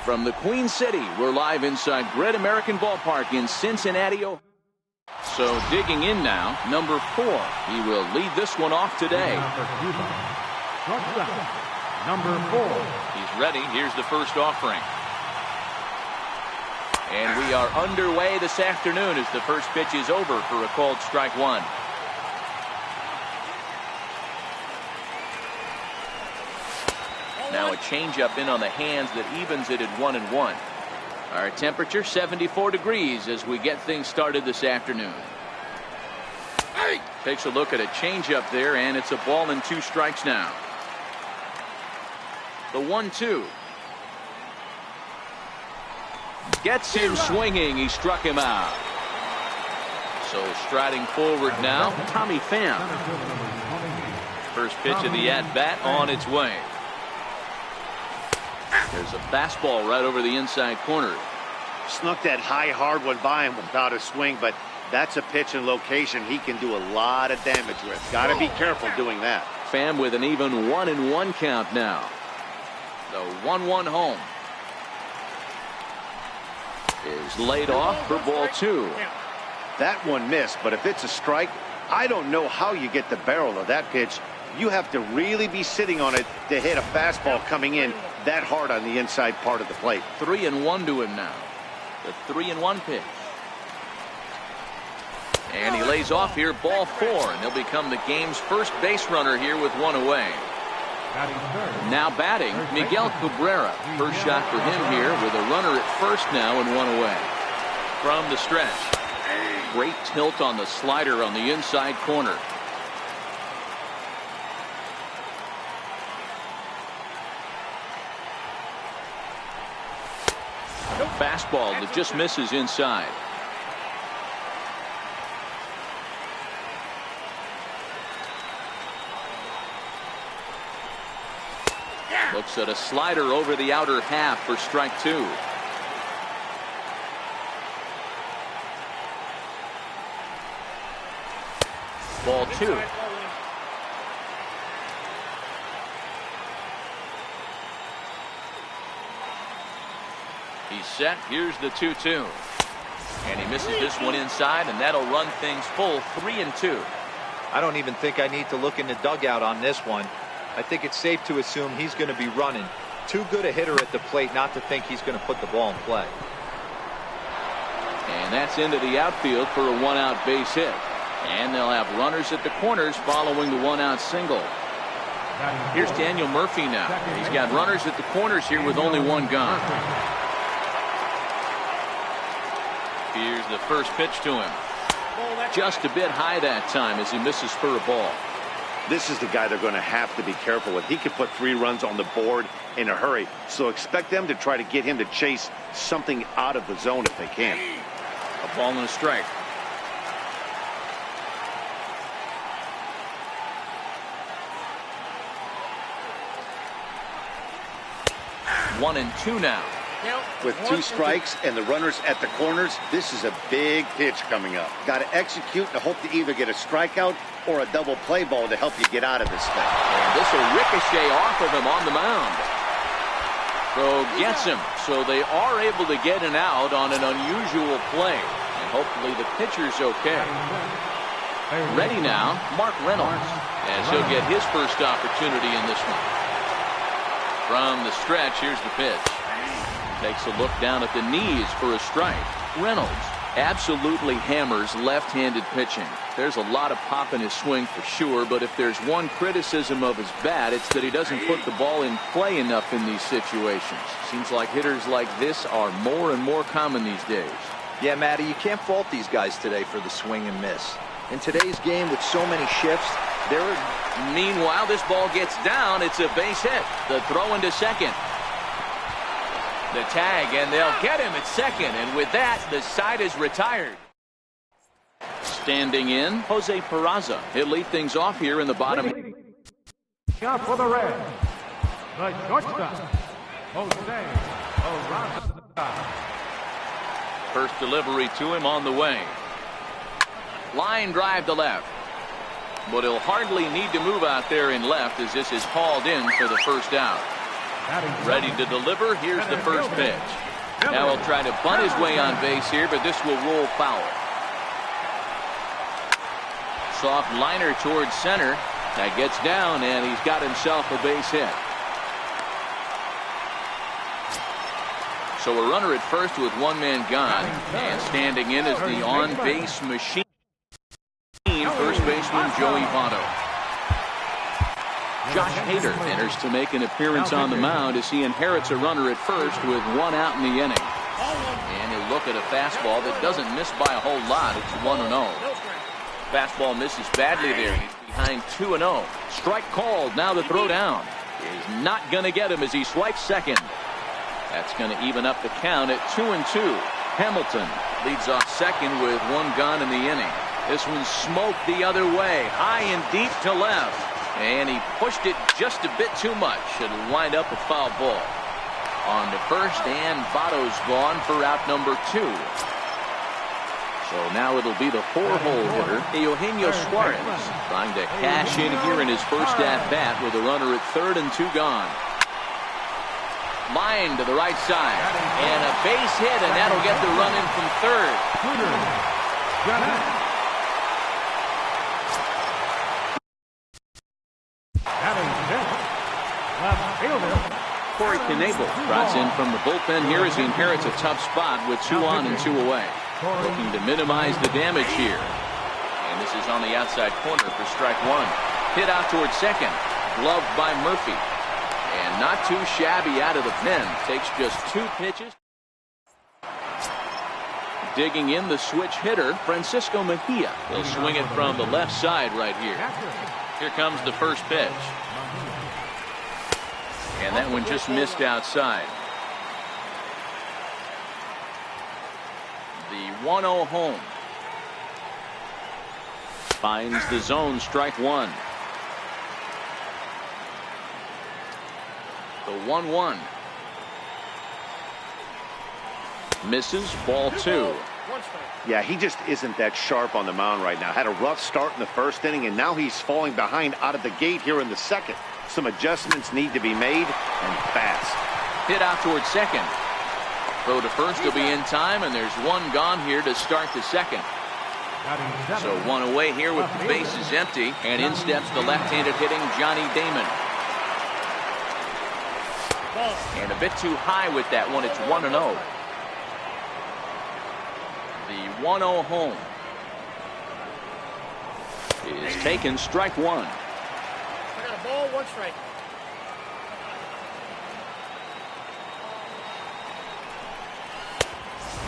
From the Queen City, we're live inside Great American Ballpark in Cincinnati, Ohio. So digging in now, number 4. He will lead this one off today. Number 4. He's ready. Here's the first offering. And we are underway this afternoon as the first pitch is over for a called strike one. Now a changeup in on the hands that evens it at 1-1. Our temperature 74 degrees as we get things started this afternoon. Takes a look at a changeup there, and it's a ball and 2 strikes now. The 1-2. Gets him swinging. He struck him out. So striding forward now, Tommy Pham. First pitch of the at-bat on its way. There's a fastball right over the inside corner. Snuck that high hard one by him without a swing, but that's a pitch and location he can do a lot of damage with. Got to be careful doing that. Pham with an even 1-1 count now. The 1-1 home is laid off for ball 2. That one missed, but if it's a strike, I don't know how you get the barrel of that pitch. You have to really be sitting on it to hit a fastball coming in that hard on the inside part of the plate. 3-1 to him now. The 3-1 pitch. And he lays off here, ball 4, and he'll become the game's first base runner here with 1 away. Now batting, Miguel Cabrera. First shot for him here with a runner at first now and 1 away. From the stretch. Great tilt on the slider on the inside corner. Fastball that just misses inside. Looks at a slider over the outer half for strike 2. Ball 2. He's set. Here's the 2-2. And he misses this one inside, and that'll run things full 3-2. I don't even think I need to look in the dugout on this one. I think it's safe to assume he's going to be running. Too good a hitter at the plate not to think he's going to put the ball in play. And that's into the outfield for a 1-out base hit. And they'll have runners at the corners following the 1-out single. Here's Daniel Murphy now. He's got runners at the corners here with only 1 gone. Here's the first pitch to him. Just a bit high that time as he misses for a ball. This is the guy they're going to have to be careful with. He can put 3 runs on the board in a hurry, so expect them to try to get him to chase something out of the zone if they can. A ball and a strike. One and 2 now. With 2 strikes and the runners at the corners, this is a big pitch coming up. Got to execute and hope to either get a strikeout or a double play ball to help you get out of this thing. And this will ricochet off of him on the mound. So gets him. So they are able to get an out on an unusual play. And hopefully the pitcher's okay. Ready now, Mark Reynolds. As he'll get his first opportunity in this one. From the stretch, here's the pitch. Takes a look down at the knees for a strike. Reynolds absolutely hammers left-handed pitching. There's a lot of pop in his swing for sure, but if there's one criticism of his bat, it's that he doesn't put the ball in play enough in these situations. Seems like hitters like this are more and more common these days. Yeah, Matty, you can't fault these guys today for the swing and miss. In today's game with so many shifts, meanwhile, this ball gets down. It's a base hit. The throw into second. The tag, and they'll get him at second, and with that, the side is retired. Standing in, Jose Peraza. He'll lead things off here in the bottom. Shot for the Reds, the shortstop, Jose Peraza. First delivery to him on the way. Line drive to left. But he'll hardly need to move out there in left as this is hauled in for the first out. Ready to deliver. Here's the first pitch. Now he'll try to bunt his way on base here, but this will roll foul. Soft liner towards center. That gets down, and he's got himself a base hit. So a runner at first with one man gone, and standing in is the on-base machine, first baseman Joey Votto. Josh Hader enters to make an appearance on the mound as he inherits a runner at first with one out in the inning. And he'll look at a fastball that doesn't miss by a whole lot. It's 1-0. Fastball misses badly there. He's behind 2-0. Strike called. Now the throw down is not going to get him as he swipes second. That's going to even up the count at 2-2. Hamilton leads off second with one gone in the inning. This one smoked the other way, high and deep to left, and he pushed it just a bit too much. It'll wind up a foul ball. On to first, and Votto's gone for out number 2. So now it'll be the 4-hole hitter, Eugenio Suarez, trying to cash in here in his first at-bat with a runner at third and 2 gone. Line to the right side, and a base hit, and that'll get the run in from third. Corey Knebel trots in from the bullpen here as he inherits a tough spot with 2 on and 2 away. Looking to minimize the damage here. And this is on the outside corner for strike 1. Hit out towards second. Gloved by Murphy. And not too shabby out of the pen. Takes just 2 pitches. Digging in the switch hitter, Francisco Mejia. Will swing it from the left side right here. Here comes the first pitch. And that one just missed outside. The 1-0 home. Finds the zone, strike 1. The 1-1. Misses, ball 2. Yeah, he just isn't that sharp on the mound right now. Had a rough start in the first inning, and now he's falling behind out of the gate here in the second. Some adjustments need to be made, and fast. Hit out towards second. Throw to first will be in time, and there's one gone here to start the second. So one away here with the bases empty, and in steps the left-handed hitting Johnny Damon. And a bit too high with that one. It's 1-0. The 1-0 home is taken, strike 1. I got a ball, 1 strike.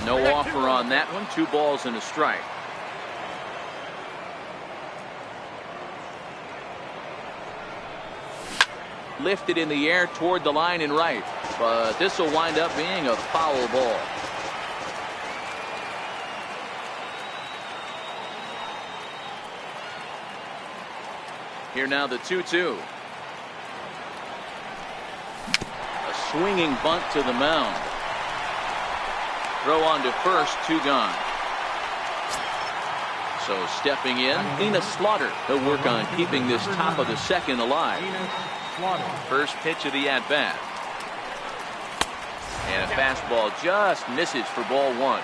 No offer on that one. 2 balls and a strike. Lifted in the air toward the line and right, but this will wind up being a foul ball. Here now the 2-2. A swinging bunt to the mound. Throw on to first, 2 gone. So stepping in, Enos Slaughter. He'll work on keeping this top of the second alive. First pitch of the at-bat. And a fastball just misses for ball 1.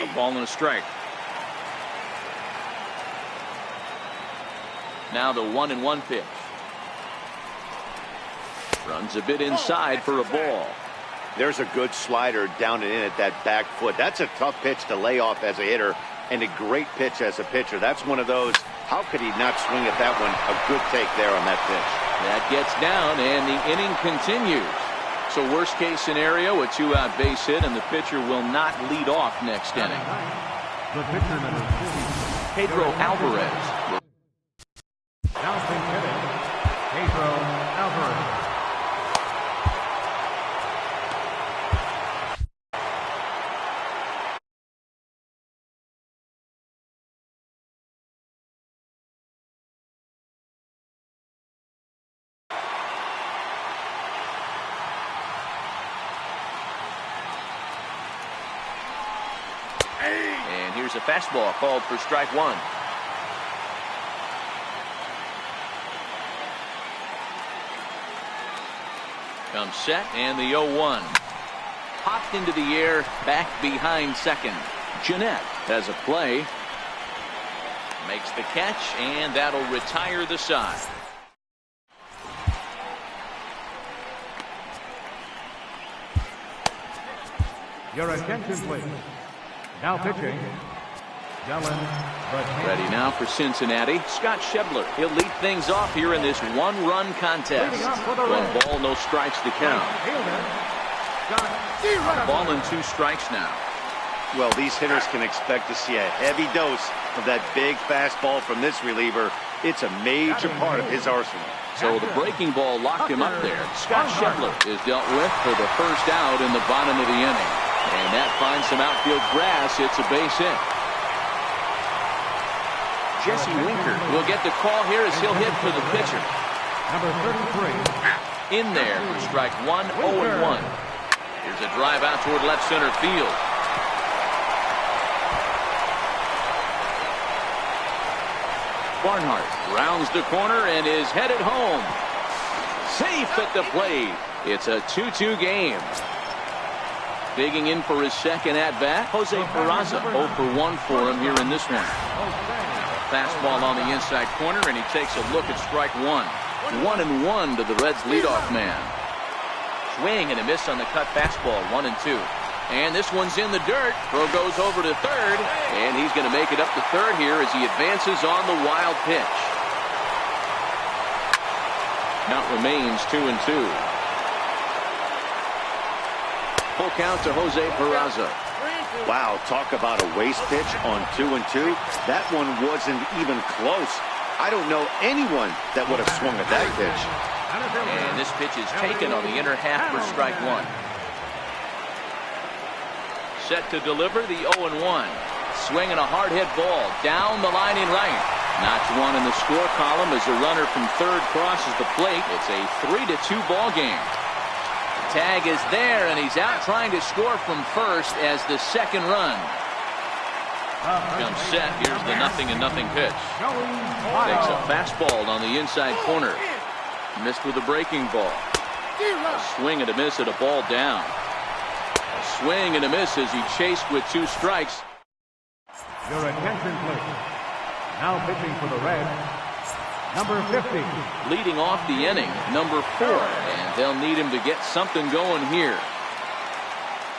A ball and a strike. Now the 1-1 pitch. Runs a bit inside for a ball. There's a good slider down and in at that back foot. That's a tough pitch to lay off as a hitter, and a great pitch as a pitcher. That's one of those, how could he not swing at that one? A good take there on that pitch. That gets down, and the inning continues. So worst case scenario, a 2-out base hit, and the pitcher will not lead off next inning. The pitcher number 2, Pedro Alvarez. bouncing hitting, Pedro Alvarez. And here's a fastball called for strike 1. Comes set and the 0-1. Popped into the air back behind second. Jeanette has a play. Makes the catch, and that'll retire the side. Your attention, please. Now pitching, Ready now for Cincinnati, Scott Schebler. He'll lead things off here in this one-run contest. 1 ball, no strikes to count. Ball and 2 strikes now. Well, these hitters can expect to see a heavy dose of that big fastball from this reliever. It's a major part of his arsenal. So the breaking ball locked him up there. Scott Schebler is dealt with for the first out in the bottom of the inning. And that finds some outfield grass. It's a base hit. Jesse Winker will get the call here as he'll hit for the pitcher. number 33. In there for strike 1, 0-1. Here's a drive out toward left center field. Barnhart rounds the corner and is headed home. Safe at the plate. It's a 2-2 game. Digging in for his second at-bat, Jose Peraza. 0 for 1 for him here in this one. Fastball on the inside corner, and he takes a look at strike 1. 1-1 to the Reds' leadoff man. Swing and a miss on the cut fastball, 1-2. And this one's in the dirt. Throw goes over to third, and he's going to make it up to third here as he advances on the wild pitch. Count remains 2-2. Full count to Jose Peraza. Wow, talk about a waste pitch on 2-2. That one wasn't even close. I don't know anyone that would have swung at that pitch. And this pitch is taken on the inner half for strike 1. Set to deliver the 0-1. Swinging a hard hit ball down the line in right. Notch 1 in the score column as the runner from third crosses the plate. It's a 3-2 ball game. Tag is there, and he's out trying to score from first as the second run. Comes set. Here's the 0-0 pitch. Takes a fastball on the inside corner. Missed with a breaking ball. A swing and a miss at a ball down. A swing and a miss as he chased with 2 strikes. Your attention, please. Now pitching for the Reds, number 50. Leading off the inning, number 4. And they'll need him to get something going here.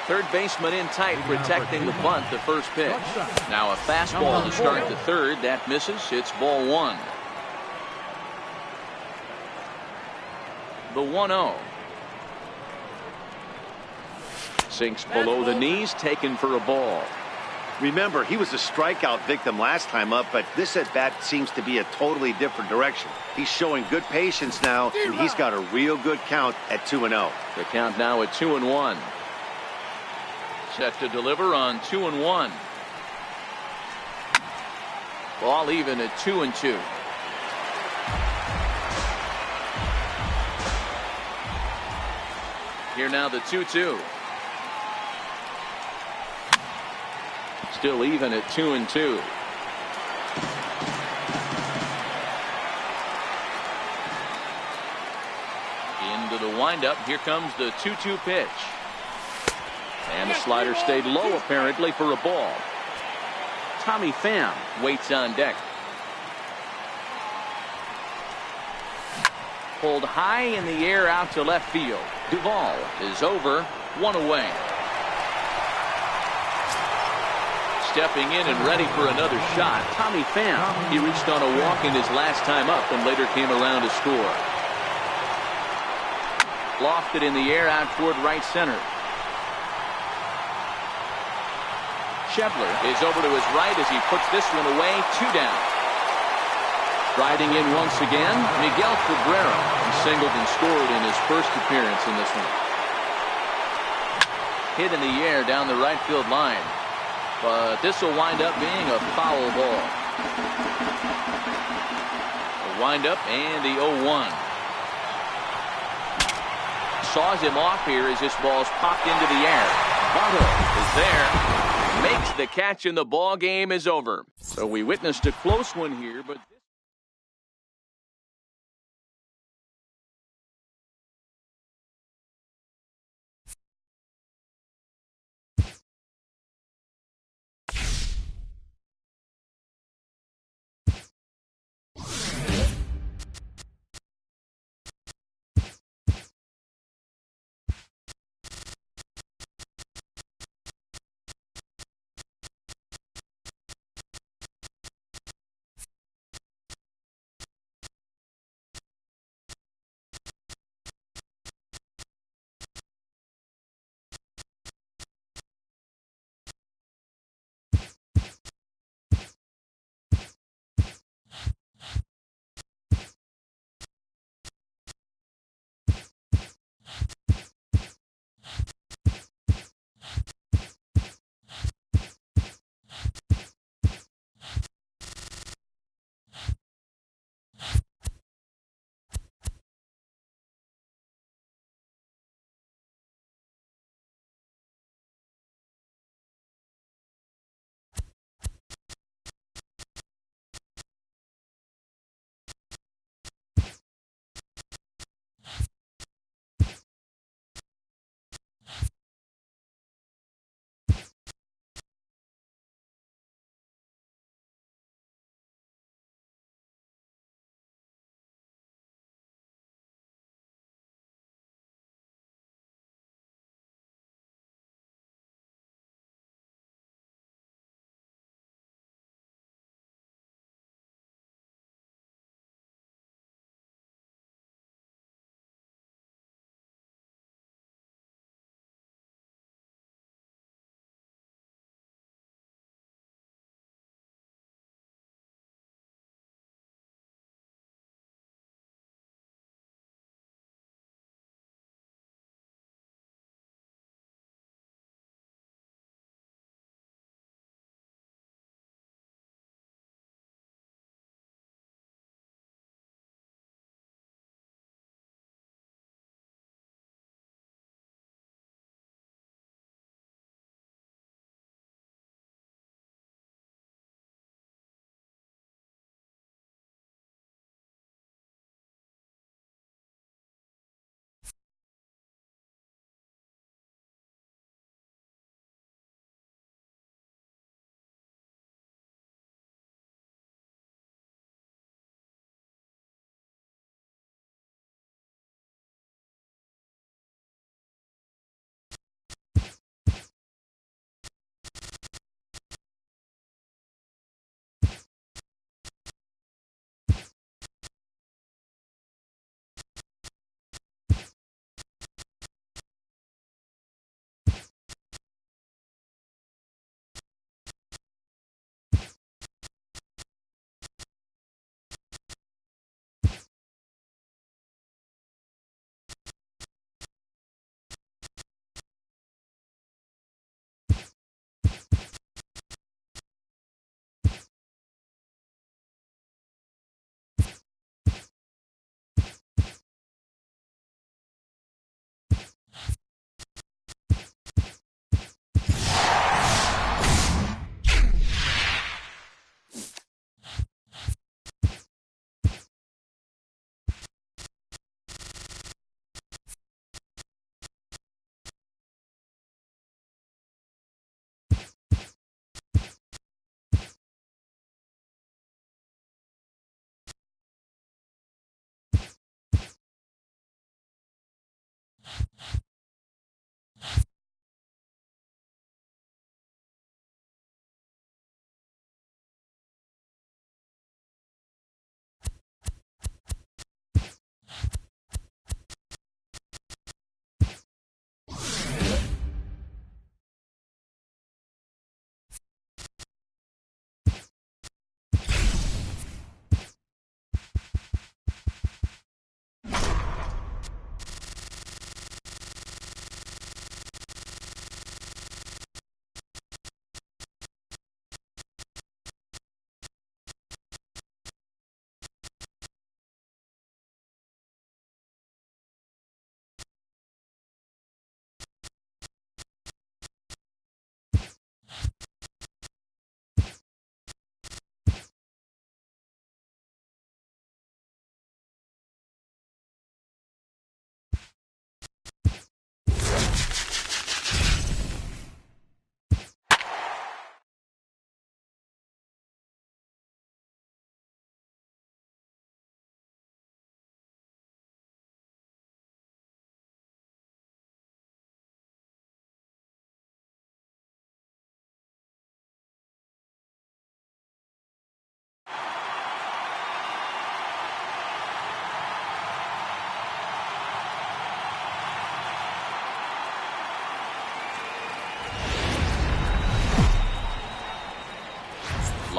Third baseman in tight, protecting the bunt, the first pitch. Now a fastball to start the third. That misses. It's ball 1. The 1-0. Sinks below the knees, taken for a ball. Remember, he was a strikeout victim last time up, but this at-bat seems to be a totally different direction. He's showing good patience now, and he's got a real good count at 2-0. The count now at 2-1. Set to deliver on 2-1. Ball even at 2-2. Here now the 2-2. Still even at 2-2. Into the windup. Here comes the 2-2 pitch. And the slider stayed low apparently for a ball. Tommy Pham waits on deck. Pulled high in the air out to left field. Duvall is over, 1 away. Stepping in and ready for another shot, Tommy Pham. He reached on a walk in his last time up and later came around to score. Lofted in the air out toward right center. Schebler is over to his right as he puts this one away. 2 down. Riding in once again, Miguel Cabrera. He singled and scored in his first appearance in this one. Hit in the air down the right field line. But this will wind up being a foul ball. The windup and the 0-1. Saws him off here as this ball's popped into the air. Votto is there. Makes the catch and the ball game is over. So we witnessed a close one here, but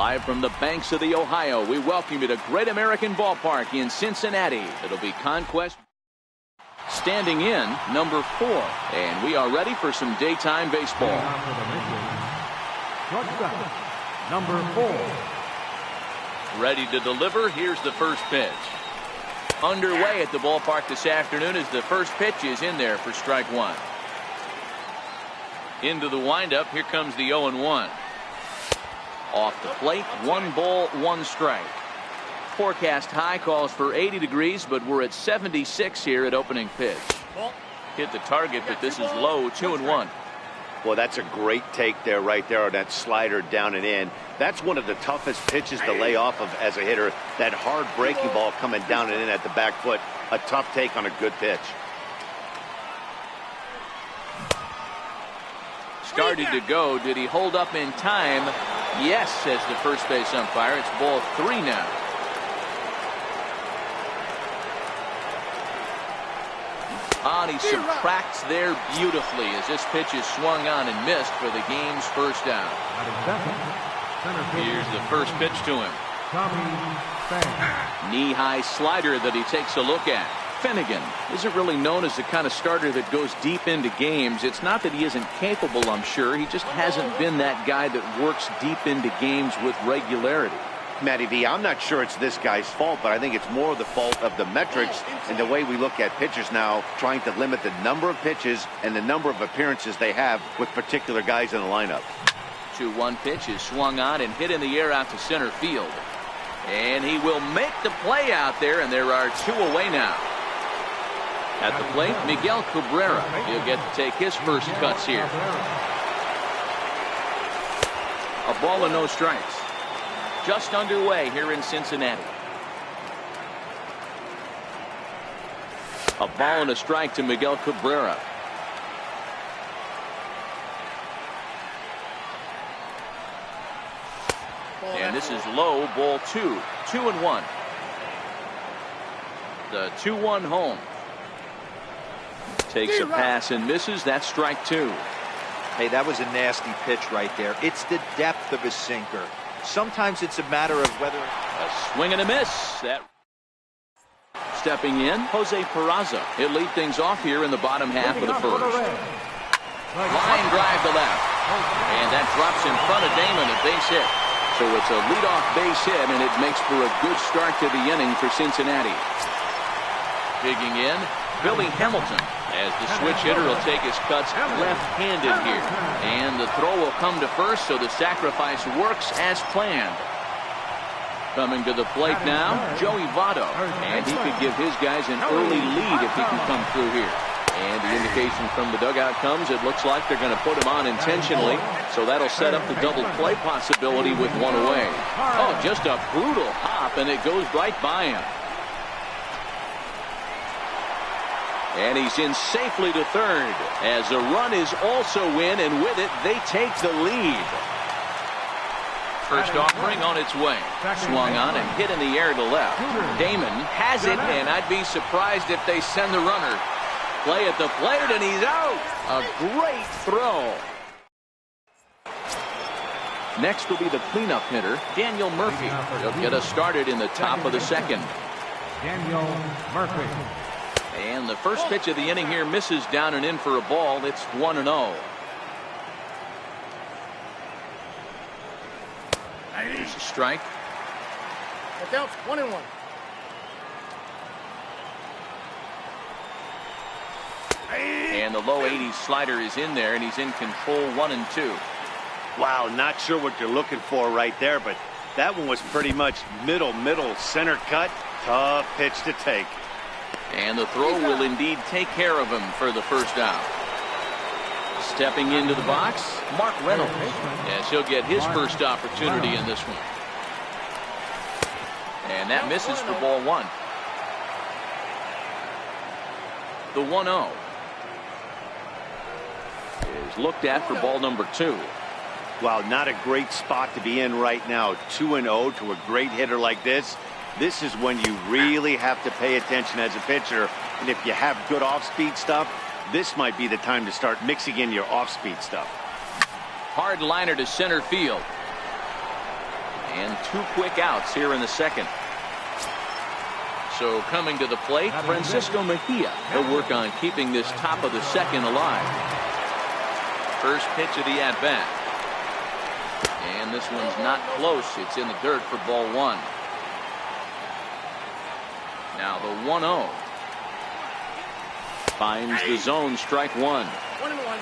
Live from the banks of the Ohio, we welcome you to Great American Ballpark in Cincinnati. It'll be Conquest. Standing in, number 4. And we are ready for some daytime baseball. Shortstop, number 4. Ready to deliver. Here's the first pitch. Underway at the ballpark this afternoon as the first pitch is in there for strike 1. Into the windup. Here comes the 0-1. Off the plate, 1 ball, 1 strike. Forecast high calls for 80 degrees, but we're at 76 here at opening pitch. Hit the target, but this is low, 2-1. Well, that's a great take there, right there on that slider down and in. That's one of the toughest pitches to lay off of as a hitter. That hard breaking ball coming down and in at the back foot. A tough take on a good pitch. Started to go. Did he hold up in time? Yes, says the first base umpire. It's ball 3 now. And he subtracts there beautifully as this pitch is swung on and missed for the game's first down. Here's the first pitch to him. Knee-high slider that he takes a look at. Finnegan isn't really known as the kind of starter that goes deep into games. It's not that he isn't capable, I'm sure. He just hasn't been that guy that works deep into games with regularity. Matty V, I'm not sure it's this guy's fault, but I think it's more the fault of the metrics and the way we look at pitchers now, trying to limit the number of pitches and the number of appearances they have with particular guys in the lineup. 2-1 pitch is swung on and hit in the air out to center field. And he will make the play out there, and there are 2 away now. At the plate, Miguel Cabrera. He'll get to take his first cuts here. A ball and no strikes. Just underway here in Cincinnati. A ball and a strike to Miguel Cabrera. And this is low, ball 2. 2-1. The 2-1 home. Takes a pass and misses. That's strike 2. Hey, that was a nasty pitch right there. It's the depth of his sinker. Sometimes it's a matter of whether a swing and a miss. That stepping in, Jose Peraza. He'll lead things off here in the bottom half of the first. Line drive to left, and that drops in front of Damon, a base hit. So it's a leadoff base hit, and it makes for a good start to the inning for Cincinnati. Digging in, Billy Hamilton, as the switch hitter will take his cuts left-handed here. And the throw will come to first, so the sacrifice works as planned. Coming to the plate now, Joey Votto. And he could give his guys an early lead if he can come through here. And the indication from the dugout comes, it looks like they're going to put him on intentionally. So that'll set up the double play possibility with 1 away. Oh, just a brutal hop, and it goes right by him. And he's in safely to third as a run is also in, and with it they take the lead. First offering on its way. Swung on and hit in the air to left. Damon has it, and I'd be surprised if they send the runner. Play at the plate, and he's out. A great throw. Next will be the cleanup hitter, Daniel Murphy. He'll get us started in the top of the second. Daniel Murphy. And the first pitch of the inning here misses down and in for a ball. It's 1-0. There's a strike. Look out, 1-1. And the low 80s slider is in there, and he's in control 1-2. Wow, not sure what you're looking for right there, but that one was pretty much middle, center cut. Tough pitch to take. And the throw will indeed take care of him for the first out. Stepping into the box, Mark Reynolds. Yes, he'll get his first opportunity in this one. And that misses for ball 1. The 1-0 is looked at for ball number 2. Wow, not a great spot to be in right now. 2-0 to a great hitter like this. This is when you really have to pay attention as a pitcher. And if you have good off-speed stuff, this might be the time to start mixing in your off-speed stuff. Hard liner to center field. And 2 quick outs here in the second. So coming to the plate, Francisco Mejia. He'll work on keeping this top of the second alive. First pitch of the at-bat. And this one's not close. It's in the dirt for ball 1. Now the 1-0. Finds the zone, strike 1. 1-1.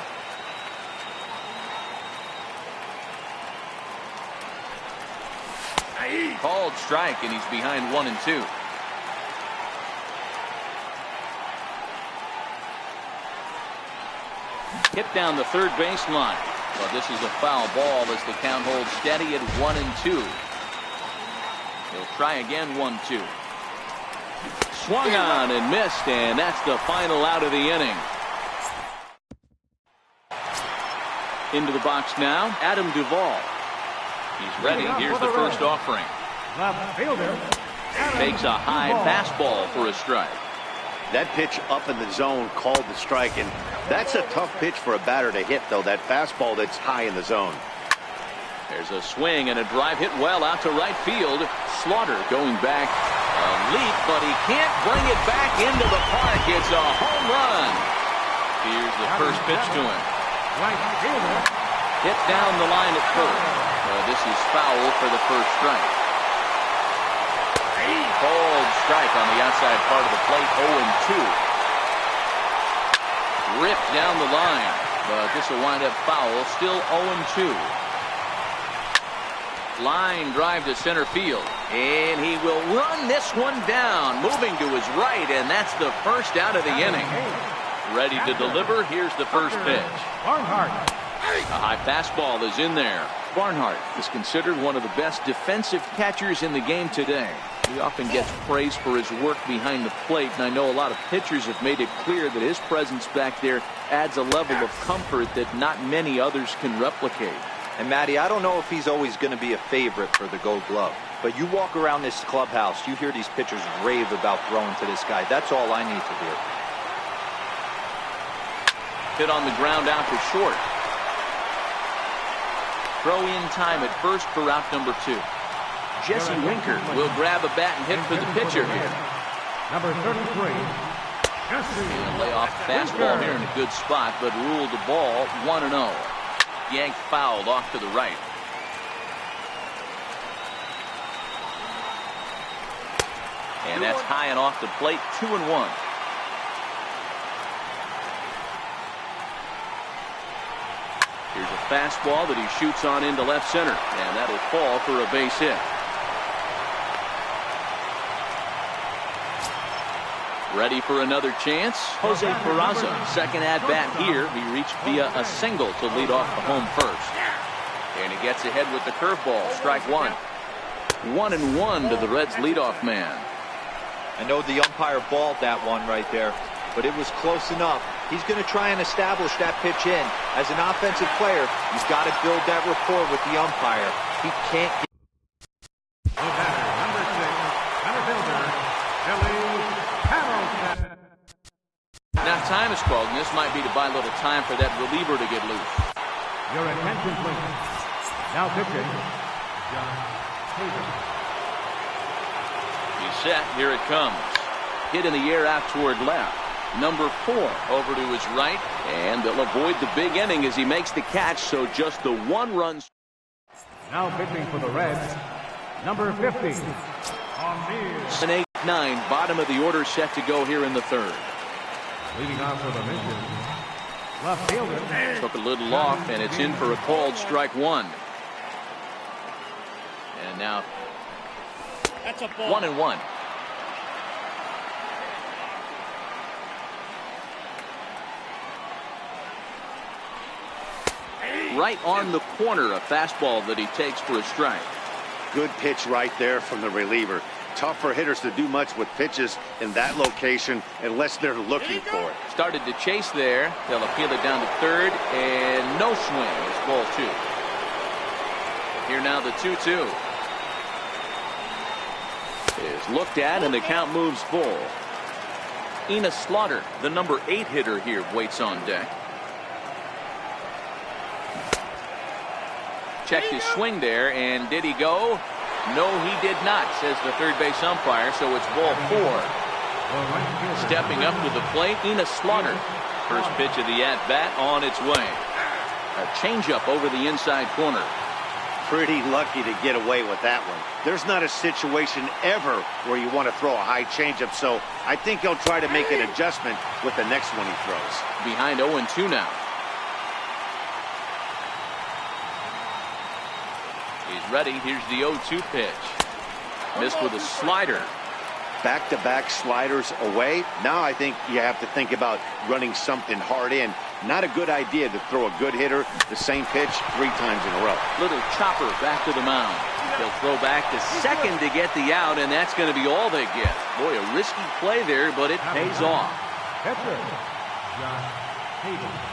Called strike, and he's behind 1-2. Hit down the third baseline. But this is a foul ball as the count holds steady at 1-2. He'll try again, 1-2. Swung on and missed, and that's the final out of the inning. Into the box now, Adam Duvall. He's ready. Here's the first offering. Left fielder. Takes a high fastball for a strike. That pitch up in the zone called the strike, and that's a tough pitch for a batter to hit, though, that fastball that's high in the zone. There's a swing and a drive hit well out to right field. Slaughter going back a leap, but he can't bring it back into the park. It's a home run. Here's the first pitch to him. Right fielder. Hit down the line at first. This is foul for the first strike. Called strike on the outside part of the plate, 0-2. Ripped down the line, but this will wind up foul, still 0-2. Line drive to center field, and he will run this one down, moving to his right, and that's the first out of the inning. Ready to deliver, here's the first pitch. Barnhart. A high fastball is in there. Barnhart is considered one of the best defensive catchers in the game today. He often gets praised for his work behind the plate, and I know a lot of pitchers have made it clear that his presence back there adds a level of comfort that not many others can replicate. And Matty, I don't know if he's always going to be a favorite for the Gold Glove, but you walk around this clubhouse, you hear these pitchers rave about throwing to this guy. That's all I need to hear. Hit on the ground out to short. Throw in time at first for out number 2. Jesse Winker will grab a bat and hit for the pitcher here. Number 33. And lay off fastball here in a good spot, but ruled the ball 1-0. Yanked fouled off to the right. And that's high and off the plate, 2-1. Here's a fastball that he shoots on into left center, and that'll fall for a base hit. Ready for another chance? Jose Peraza, second at-bat here. He reached via a single to lead off the home first. And he gets ahead with the curveball, strike 1. 1-1 to the Reds' leadoff man. I know the umpire balled that one right there, but it was close enough. He's going to try and establish that pitch in. As an offensive player, you've got to build that rapport with the umpire. He can't get... The batter, number 6, center fielder, Billy Hamilton. Now time is called, and this might be to buy a little time for that reliever to get loose. Your attention, please. Now pitching, John Hayden. He's set. Here it comes. Hit in the air out toward left. Number 4 over to his right, and they'll avoid the big inning as he makes the catch, so just the 1 run. Now pitching for the Reds, number 50. An 8-9, bottom of the order set to go here in the third. Leading off for the Mission, left fielder. Took a little off, and it's in for a called strike 1. And now That's a ball. 1-1. Right on the corner, a fastball that he takes for a strike. Good pitch right there from the reliever. Tough for hitters to do much with pitches in that location unless they're looking for it. Started to chase there. They'll appeal it down to third, and no swing. It's ball 2. Here now the 2-2. Is looked at, and the count moves full. Enos Slaughter, the number 8 hitter here, waits on deck. Checked his swing there, and did he go? No, he did not, says the third base umpire, so it's ball 4. Stepping up to the plate, Ina Slaughter. First pitch of the at-bat on its way. A changeup over the inside corner. Pretty lucky to get away with that one. There's not a situation ever where you want to throw a high changeup, so I think he'll try to make an adjustment with the next one he throws. Behind 0-2 now. He's ready. Here's the 0-2 pitch. Missed with a slider. Back-to-back sliders away. Now I think you have to think about running something hard in. Not a good idea to throw a good hitter the same pitch 3 times in a row. Little chopper back to the mound. He'll throw back to second to get the out, and that's going to be all they get. Boy, a risky play there, but it pays off. Pitcher, Josh Hader.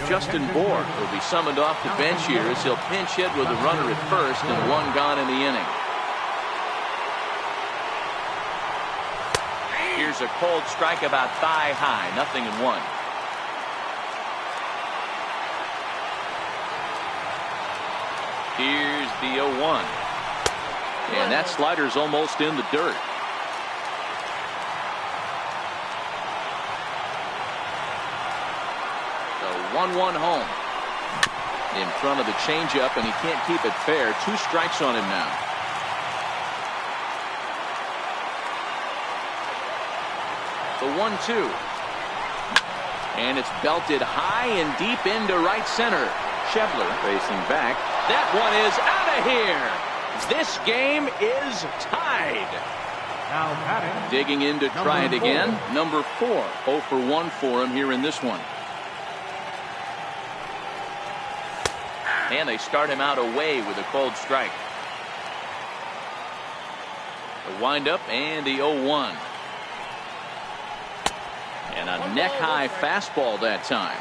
Justin Bohr will be summoned off the bench here as he'll pinch hit with a runner at first and 1 gone in the inning. Here's a cold strike about thigh high, 0-1. Here's the 0-1. And that slider's almost in the dirt. The 1-1 home. In front of the changeup, and he can't keep it fair. 2 strikes on him now. The 1-2. And it's belted high and deep into right center. Schebler facing back. That one is out of here. This game is tied. Now batting. Digging in to try it again. Number 4. 0 for 1 for him here in this one. And they start him out away with a cold strike. The windup and the 0-1. And a neck-high fastball that time.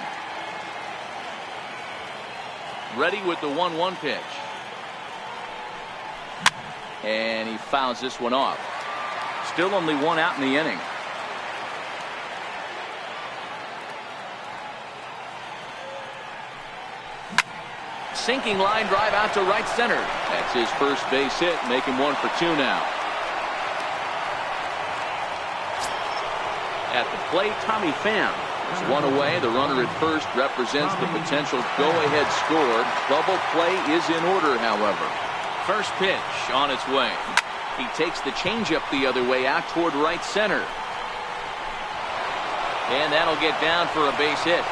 Ready with the 1-1 pitch. And he fouls this one off. Still only 1 out in the inning. Sinking line drive out to right center. That's his first base hit, making 1 for 2 now. At the plate, Tommy Pham is 1 away. The runner at first represents the potential go-ahead score. Double play is in order, however. First pitch on its way. He takes the changeup the other way out toward right center. And that'll get down for a base hit.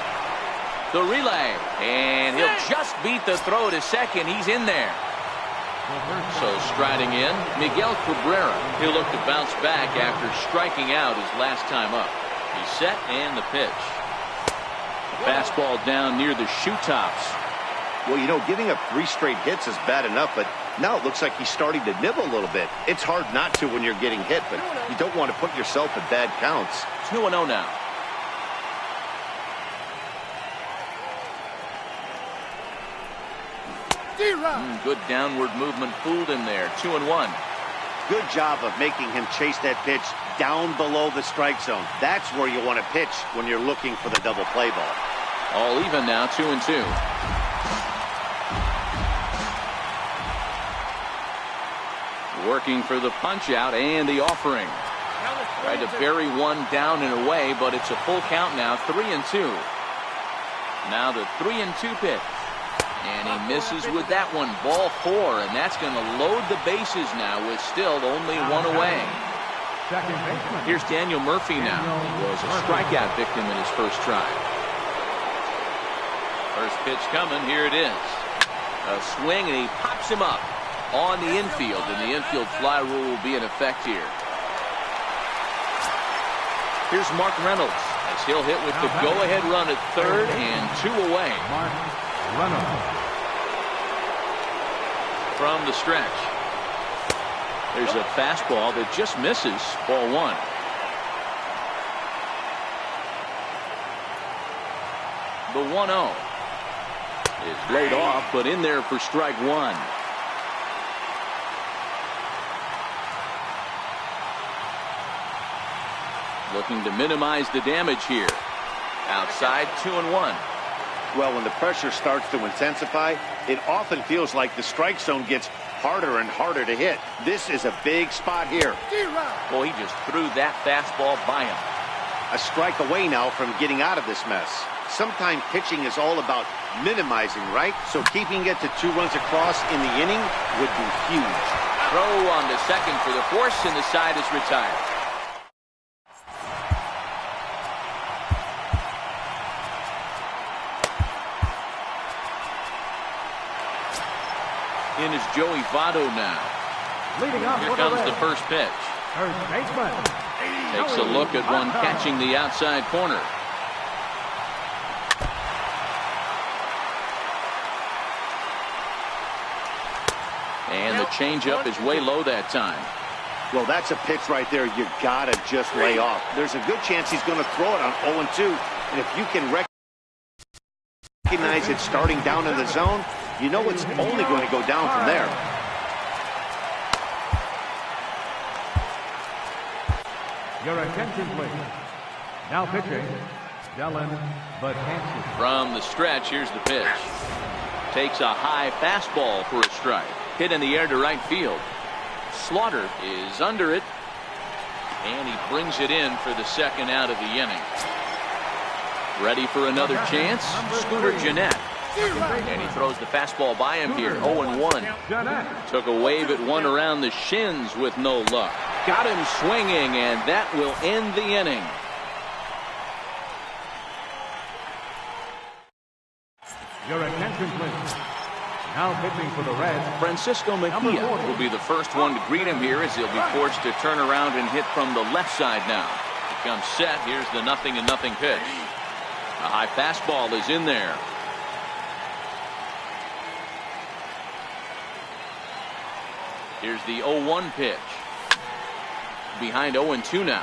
The relay, and he'll just beat the throw to second. He's in there. So striding in, Miguel Cabrera. He'll look to bounce back after striking out his last time up. He's set and the pitch. Fastball down near the shoe tops. Well, you know, giving up 3 straight hits is bad enough, but now it looks like he's starting to nibble a little bit. It's hard not to when you're getting hit, but you don't want to put yourself in bad counts. 2-0 now. Good downward movement fooled him there. 2-1. Good job of making him chase that pitch down below the strike zone. That's where you want to pitch when you're looking for the double play ball. All even now, 2-2. Working for the punch out and the offering. Tried to bury 1 down and away, but it's a full count now. 3-2. Now the 3-2 pitch. And he misses with that one. Ball 4, and that's going to load the bases now with still only 1 away. Here's Daniel Murphy now. He was a strikeout victim in his first try. First pitch coming. Here it is. A swing, and he pops him up on the infield, and the infield fly rule will be in effect here. Here's Mark Reynolds as he'll hit with the go-ahead run at third and 2 away. From the stretch. There's a fastball that just misses. Ball 1. The 1-0 is laid off, but in there for strike 1. looking to minimize the damage here. Outside, 2-1. Well, when the pressure starts to intensify, it often feels like the strike zone gets harder and harder to hit. This is a big spot here. Well, he just threw that fastball by him. A strike away now from getting out of this mess. Sometimes pitching is all about minimizing, right? So keeping it to 2 runs across in the inning would be huge. Throw on to second for the force, and the side is retired. In is Joey Votto now. Leading off Here comes the first pitch. First baseman. Takes a look at one catching the outside corner. And the changeup is way low that time. Well, that's a pitch right there you gotta just lay off. There's a good chance he's going to throw it on 0-2. And if you can recognize it starting down in the zone, you know it's only going to go down from there. Your attention, please. Now pitching, Dylan Betances. From the stretch, here's the pitch. Takes a high fastball for a strike. Hit in the air to right field. Slaughter is under it. And he brings it in for the second out of the inning. Ready for another chance? Scooter Jeanette. And he throws the fastball by him here. 0-1. Took a wave at one around the shins with no luck. Got him swinging, and that will end the inning. Your attention, please. Now pitching for the Reds, Francisco Mejia will be the first one to greet him here as he'll be forced to turn around and hit from the left side now. He comes set. Here's the 0-0 pitch. A high fastball is in there. Here's the 0-1 pitch. Behind 0-2 now.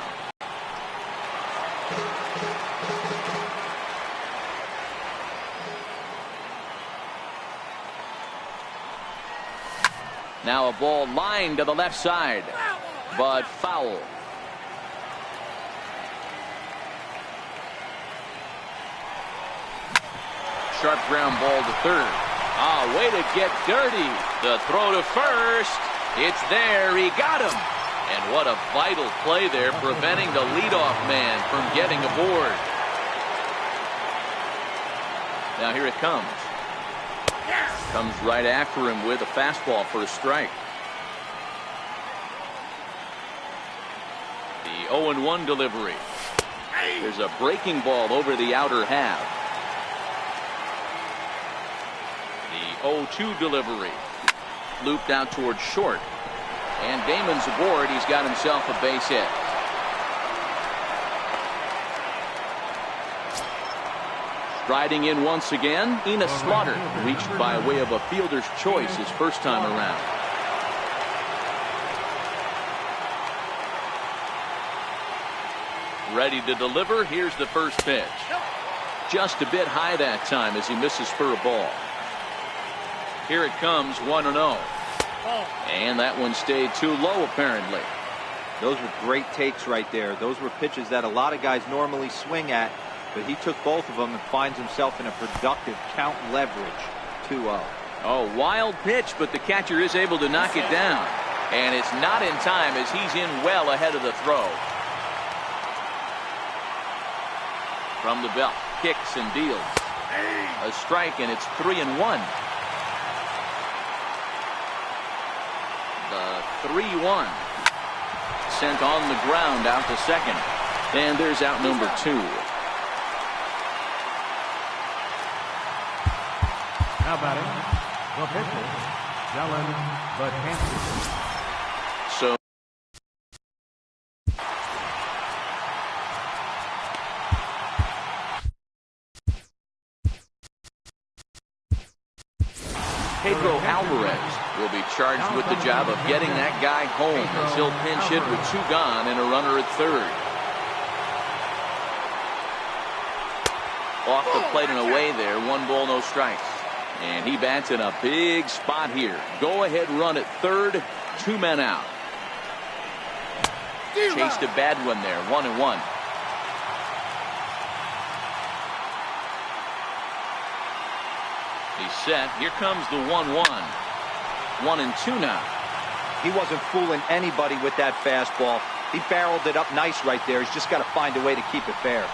Now a ball lined to the left side, but foul. Sharp ground ball to third. Way to get dirty. The throw to first. It's there. He got him. And what a vital play there, preventing the leadoff man from getting aboard. Now here it comes. Comes right after him with a fastball for a strike. The 0-1 delivery. There's a breaking ball over the outer half. The 0-2 delivery. Looped out towards short. And Damon's aboard. He's got himself a base hit. Striding in once again, Enos Slaughter reached by way of a fielder's choice his first time around. Ready to deliver. Here's the first pitch. Just a bit high that time as he misses for a ball. Here it comes, 1-0. And that one stayed too low, apparently. Those were great takes right there. Those were pitches that a lot of guys normally swing at, but he took both of them and finds himself in a productive count leverage. 2-0. Oh, wild pitch, but the catcher is able to knock it down. And it's not in time as he's in well ahead of the throw. From the belt, kicks and deals. A strike, and it's 3-1. The 3-1. Sent on the ground out to second. And there's out number 2. Now batting, the pitcher, Dylan Betances. So Pedro Alvarez will be charged with the job of getting that guy home as he'll pinch hit with 2 gone and a runner at third. Off the plate and away there. 1 ball, no strikes. And he bats in a big spot here. Go ahead run at third. 2 men out. Chased a bad one there. 1-1. He's set. Here comes the 1-1. 1-2 now. He wasn't fooling anybody with that fastball. He barreled it up nice right there. He's just got to find a way to keep it fair.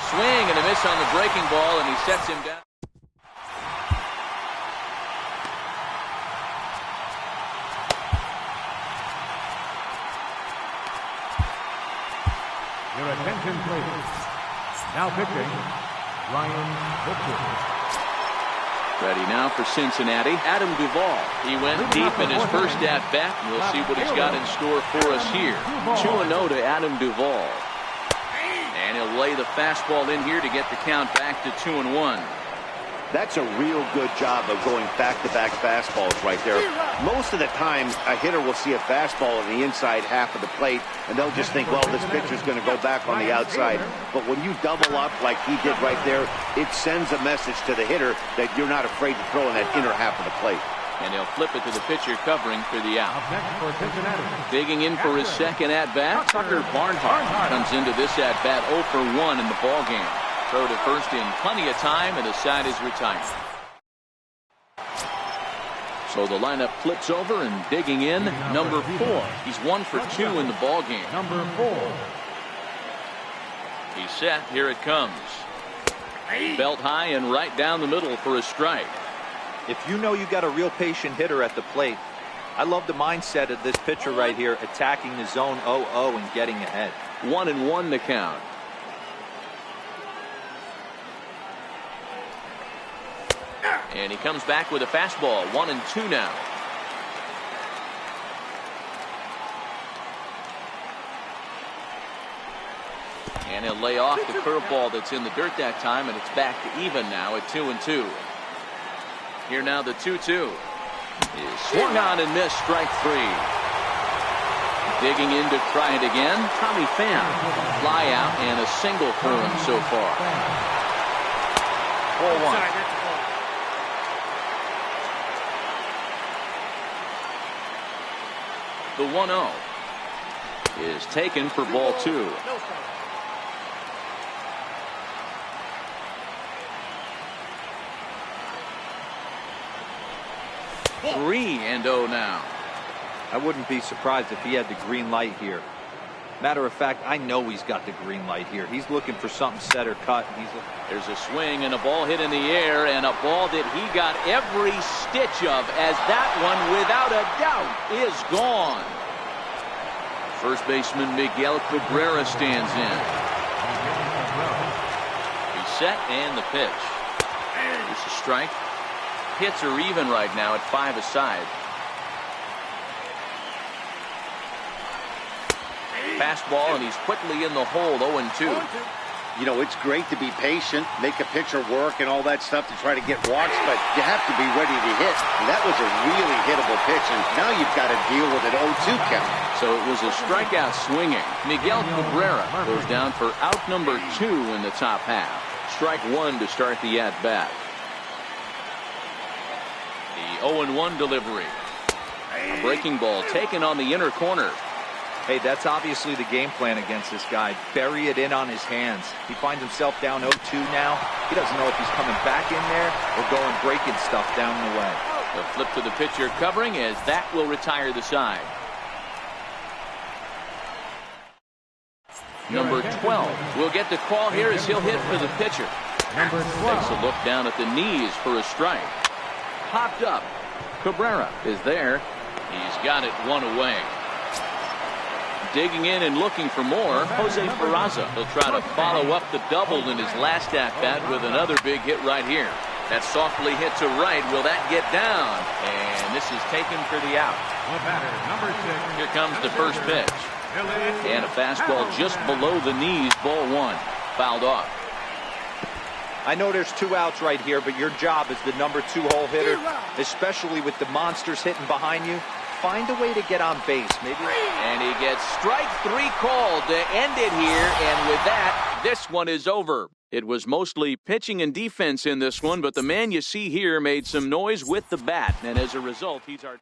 Swing and a miss on the breaking ball, and he sets him down. Your attention, please. Now pitching, Ryan Woodson. Ready now for Cincinnati, Adam Duvall. He went deep in his first at-bat, and we'll see what he's got in store for us here. 2-0 to Adam Duvall. And he'll lay the fastball in here to get the count back to 2-1. That's a real good job of going back-to-back fastballs right there. Most of the time, a hitter will see a fastball in the inside half of the plate, and they'll just think, well, this pitcher's going to go back on the outside. But when you double up like he did right there, it sends a message to the hitter that you're not afraid to throw in that inner half of the plate. And he'll flip it to the pitcher covering for the out. Up next for Cincinnati. Digging in for his second at-bat, Tucker Barnhart comes into this at-bat 0 for 1 in the ballgame. Throw to first in plenty of time, and the side is retired. So the lineup flips over, and digging in, number 4. He's 1 for 2 in the ballgame. Number 4. He's set. Here it comes. Belt high and right down the middle for a strike. If you know you got a real patient hitter at the plate, I love the mindset of this pitcher right here, attacking the zone 0-0 and getting ahead. 1-1 to count. And he comes back with a fastball. 1-2 now. And he'll lay off the curveball that's in the dirt that time, and it's back to even now at 2-2. Here now the 2-2. Is swung on and missed, strike 3. Digging in to try it again, Tommy Pham. Fly out and a single for him so far. 4-1. The 1-0 is taken for ball 2. Three and 0 now. I wouldn't be surprised if he had the green light here. Matter of fact, I know he's got the green light here. He's looking for something set or cut. There's a swing and a ball hit in the air, and a ball that he got every stitch of, as that one, without a doubt, is gone. First baseman Miguel Cabrera stands in. He's set, and the pitch. It's a strike. Hits are even right now at 5 aside. Fastball, and he's quickly in the hole. 0-2. You know, it's great to be patient, make a pitcher work and all that stuff to try to get walks, but you have to be ready to hit. And that was a really hittable pitch, and now you've got to deal with an 0-2 count. So it was a strikeout swinging. Miguel Cabrera goes down for out number 2 in the top half. Strike 1 to start the at-bat. The 0-1 delivery. A breaking ball taken on the inner corner. Hey, that's obviously the game plan against this guy. Bury it in on his hands. He finds himself down 0-2 now. He doesn't know if he's coming back in there or going breaking stuff down the way. The flip to the pitcher covering, as that will retire the side. Number 12 will get the call here as he'll hit for the pitcher. Number 12. Takes a look down at the knees for a strike. Popped up. Cabrera is there. He's got it 1 away. Digging in and looking for more, Jose Peraza. He'll try to follow up the double in his last at-bat with another big hit right here. That softly hit to right. Will that get down? And this is taken for the out. The batter, number 6. Here comes the first pitch. And a fastball just below the knees, ball 1. Fouled off. I know there's 2 outs right here, but your job as the number 2 hole hitter, especially with the monsters hitting behind you, find a way to get on base. Maybe. And he gets strike 3 called to end it here, and with that, this one is over. It was mostly pitching and defense in this one, but the man you see here made some noise with the bat, and as a result, he's our top.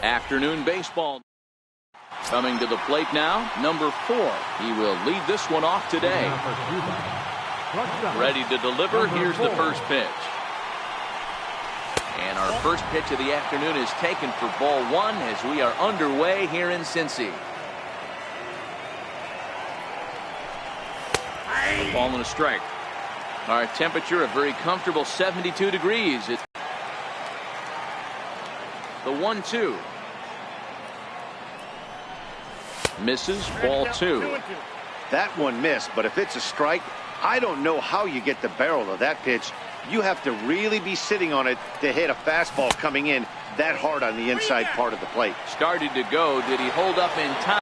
Afternoon baseball. Coming to the plate now, number 4. He will lead this one off today. Ready to deliver. Here's the first pitch. And our first pitch of the afternoon is taken for ball 1 as we are underway here in Cincy. Ball and a strike. Our temperature a very comfortable 72 degrees. It's the 1-2. Misses, ball 2. That one missed, but if it's a strike, I don't know how you get the barrel of that pitch. You have to really be sitting on it to hit a fastball coming in that hard on the inside part of the plate. Started to go. Did he hold up in time?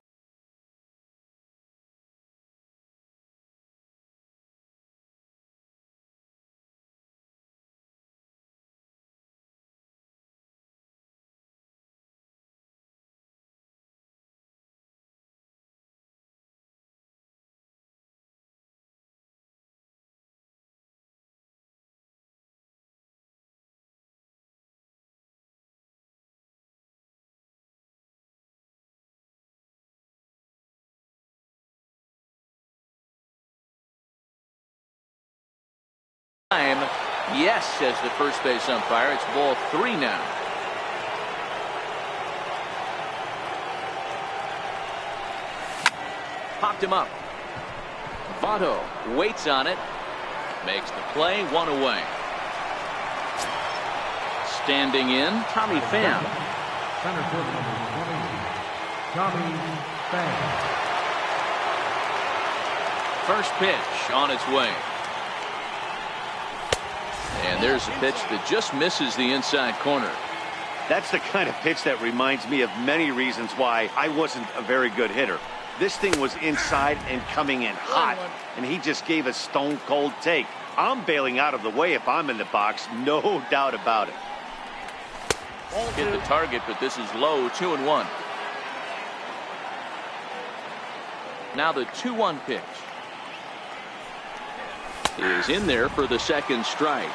Yes, says the first base umpire. It's ball 3 now. Popped him up. Votto waits on it. Makes the play, 1 away. Standing in, Tommy Pham. Center field number 20, Tommy Pham. First pitch on its way. And there's a pitch that just misses the inside corner. That's the kind of pitch that reminds me of many reasons why I wasn't a very good hitter. This thing was inside and coming in hot, and he just gave a stone-cold take. I'm bailing out of the way if I'm in the box, no doubt about it. Hit the target, but this is low, 2-1. Now the 2-1 pitch is in there for the second strike.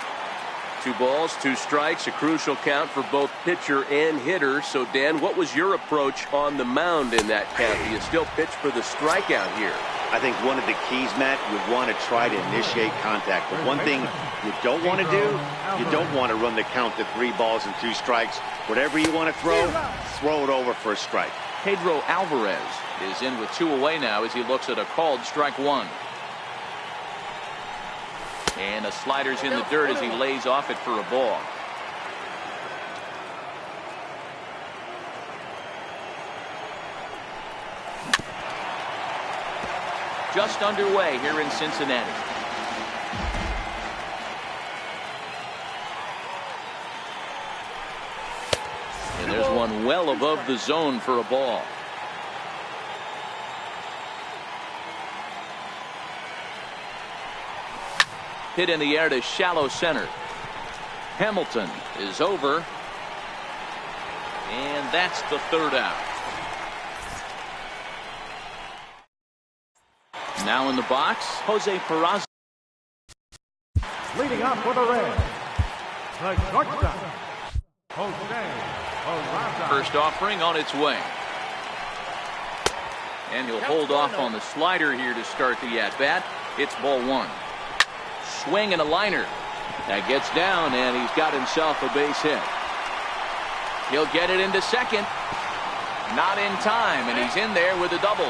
2 balls, 2 strikes, a crucial count for both pitcher and hitter. So, Dan, what was your approach on the mound in that count? Do you still pitch for the strikeout here? I think one of the keys, Matt, you want to try to initiate contact. But one thing you don't want to do, you don't want to run the count to 3 balls and 2 strikes. Whatever you want to throw it over for a strike. Pedro Alvarez is in with 2 away now as he looks at a called strike 1. And a slider's in the dirt as he lays off it for a ball. Just underway here in Cincinnati. And there's one well above the zone for a ball. Hit in the air to shallow center. Hamilton is over. And that's the 3rd out. Now in the box, Jose Peraza. Leading off for the Reds, the shortstop, Jose Peraza. First offering on its way. And he'll hold off on the slider here to start the at-bat. It's ball 1. Swing and a liner. That gets down, and he's got himself a base hit. He'll get it into second. Not in time, and he's in there with a double.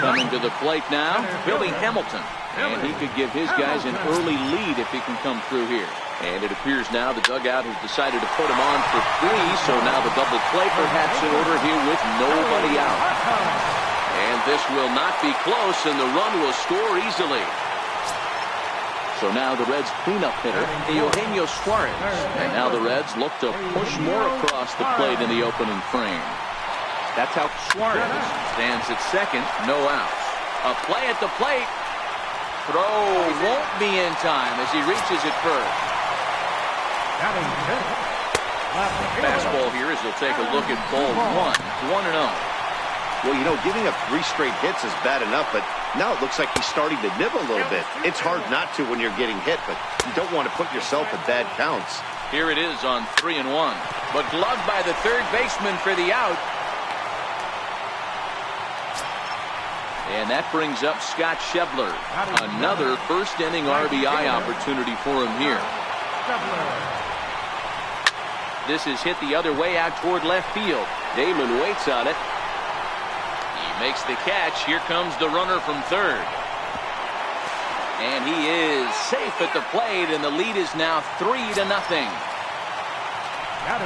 Coming to the plate now, Billy Hamilton. And he could give his guys an early lead if he can come through here. And it appears now the dugout has decided to put him on for 3, so now the double play perhaps in order here with nobody out. And this will not be close, and the run will score easily. So now the Reds' cleanup hitter, Eugenio Suarez. And now the Reds look to push more across the plate in the opening frame. That's how Suarez stands at second, no outs. A play at the plate. Throw won't be in time as he reaches it first. Fastball here as he'll take a look at ball 1, 1-0. Well, you know, giving up 3 straight hits is bad enough, but now it looks like he's starting to nibble a little bit. It's hard not to when you're getting hit, but you don't want to put yourself in bad counts. Here it is on 3-1. But gloved by the third baseman for the out. And that brings up Scott Schebler. Another first inning RBI opportunity for him here. This is hit the other way out toward left field. Damon waits on it. He makes the catch. Here comes the runner from third. And he is safe at the plate, and the lead is now 3-0.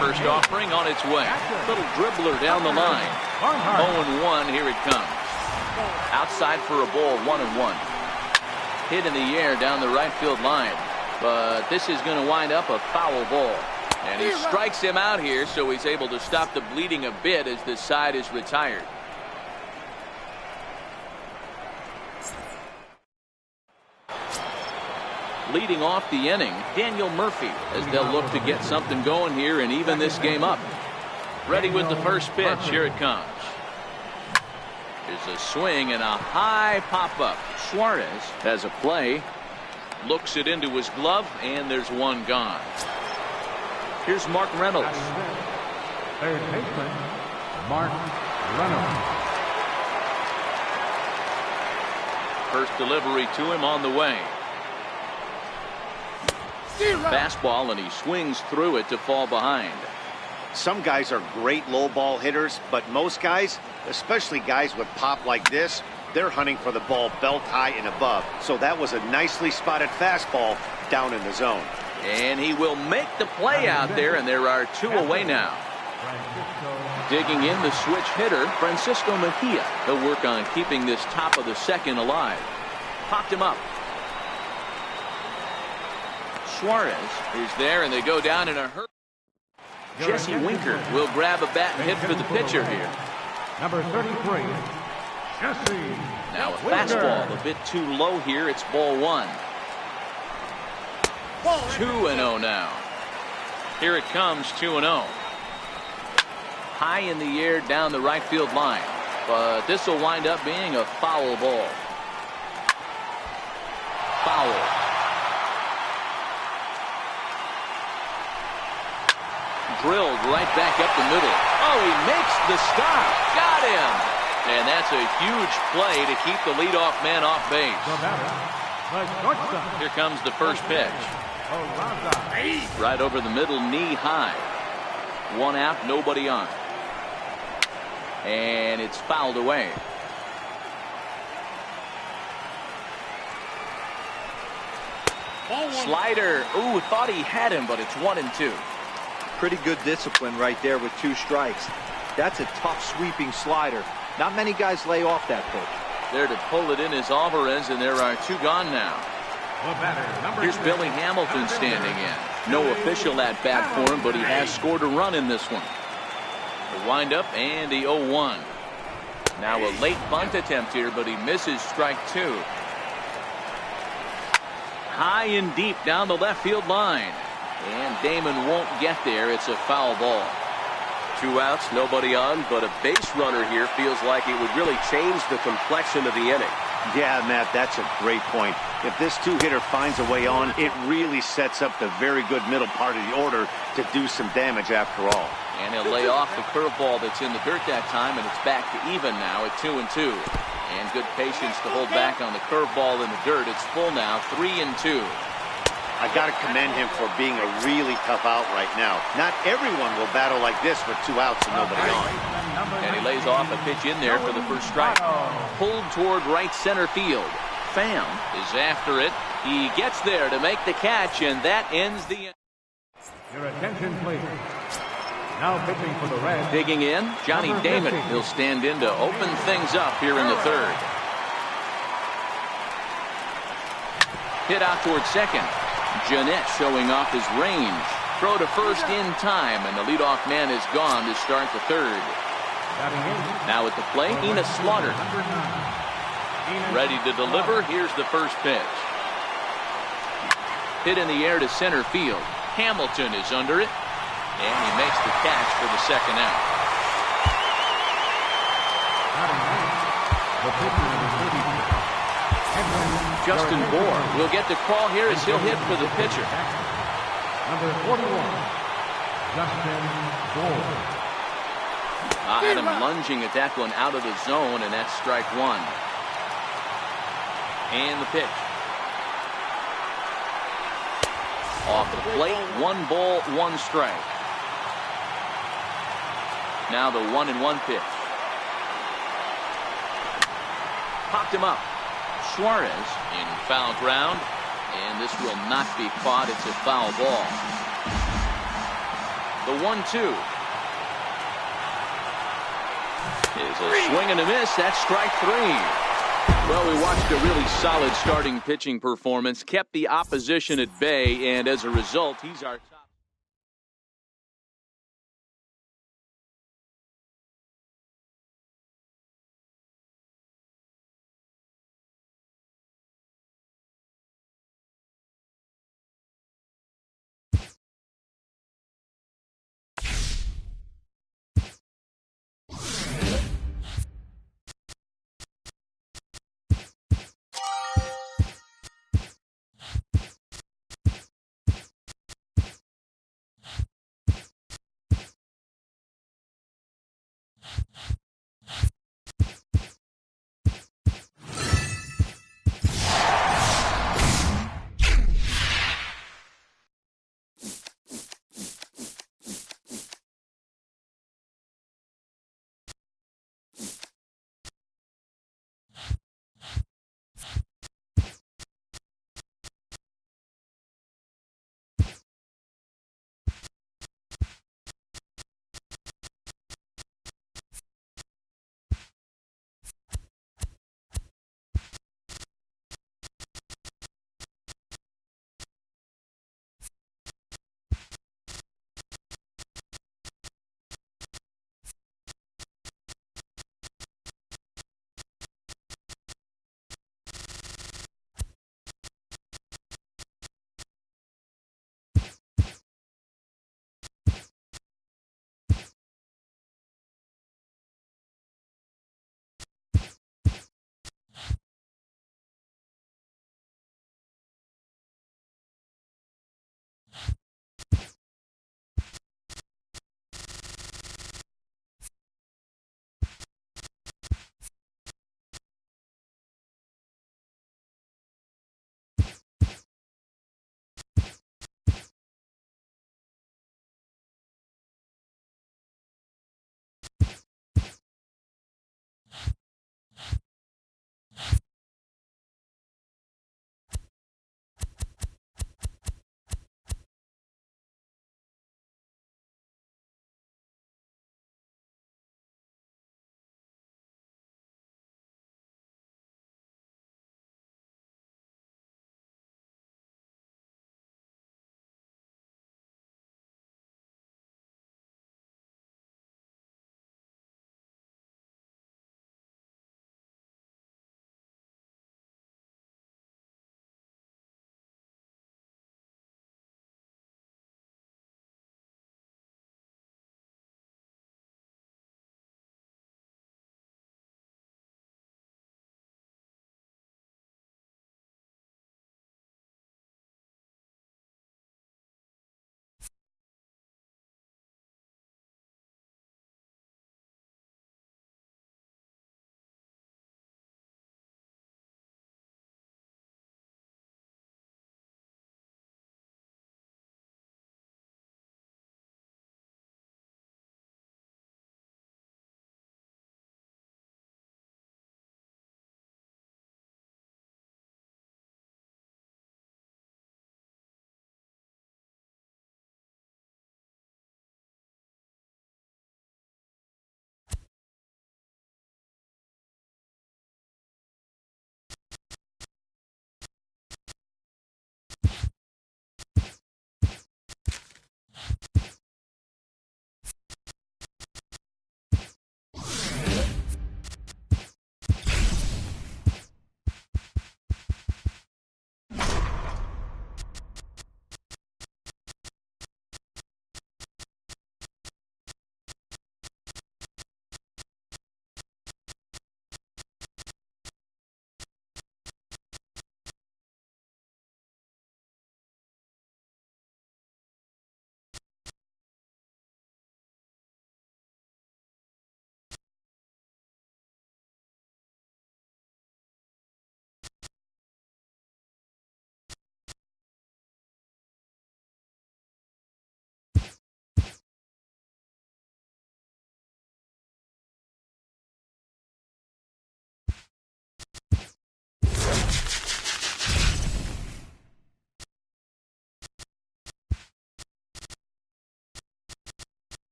First offering on its way. Little dribbler down the line. 0-1. Here it comes. Outside for a ball, 1-1. Hit in the air down the right field line. But this is going to wind up a foul ball. And he strikes him out here, so he's able to stop the bleeding a bit as this side is retired. Leading off the inning, Daniel Murphy, as they'll look to get something going here and even this game up. Ready with the first pitch. Here it comes. There's a swing and a high pop-up. Suarez has a play. Looks it into his glove, and there's one gone. Here's Mark Reynolds. Third baseman, Mark Reynolds. First delivery to him on the way. Fastball, and he swings through it to fall behind. Some guys are great low ball hitters, but most guys, especially guys with pop like this, they're hunting for the ball belt high and above. So that was a nicely spotted fastball down in the zone. And he will make the play out there, and there are two away now. Digging in the switch hitter, Francisco Mejia. He'll work on keeping this top of the second alive. Popped him up. Suarez is there, and they go down in a hurry. Jesse Winker will grab a bat and hit for the pitcher here. Number 33, Jesse. Now a fastball a bit too low here. It's ball one. 2-0 now. Here it comes, 2-0. High in the air down the right field line. But this will wind up being a foul ball. Foul. Drilled right back up the middle. Oh, he makes the stop. Got him. And that's a huge play to keep the leadoff man off base. Here comes the first pitch. Right over the middle, knee high. One out, nobody on. And it's fouled away. Slider. Ooh, thought he had him, but it's 1-2. Pretty good discipline right there with 2 strikes. That's a tough sweeping slider. Not many guys lay off that pitch. There to pull it in is Alvarez, and there are 2 gone now. Here's Billy Hamilton standing in. No official at bat for him, but he has scored a run in this one. The windup and the 0-1. Now a late bunt attempt here, but he misses strike 2. High and deep down the left field line. And Damon won't get there. It's a foul ball. 2 outs, nobody on, but a base runner here feels like it would really change the complexion of the inning. Yeah, Matt, that's a great point. If this 2-hitter finds a way on, it really sets up the very good middle part of the order to do some damage after all. And he'll lay off the curveball that's in the dirt that time, and it's back to even now at 2-2. And good patience to hold back on the curveball in the dirt. It's full now, 3-2. I got to commend him for being a really tough out right now. Not everyone will battle like this with 2 outs and nobody on. And he lays off a pitch in there for the first strike. Pulled toward right center field. Pham is after it. He gets there to make the catch, and that ends the inning. Your attention, please. Now pitching for the Reds. Digging in, Johnny Damon. He'll stand in to open things up here in the third. Hit out toward second. Jeanette showing off his range. Throw to first in time, and the leadoff man is gone to start the third. Now at the plate, Enos Slaughter. Ready to deliver. Here's the first pitch. Hit in the air to center field. Hamilton is under it, and he makes the catch for the second out. Justin Bohr will get the call here as he'll hit for the pitcher. Number 41, Justin Gore. Had him lunging at that one out of the zone, and that's strike one. And the pitch. Off the plate, 1 ball, 1 strike. Now the 1-1 pitch. Popped him up. Suarez in foul ground, and this will not be caught. It's a foul ball. The 1-2 is a swing and a miss. That's strike 3. Well, we watched a really solid starting pitching performance, kept the opposition at bay, and as a result, he's our top.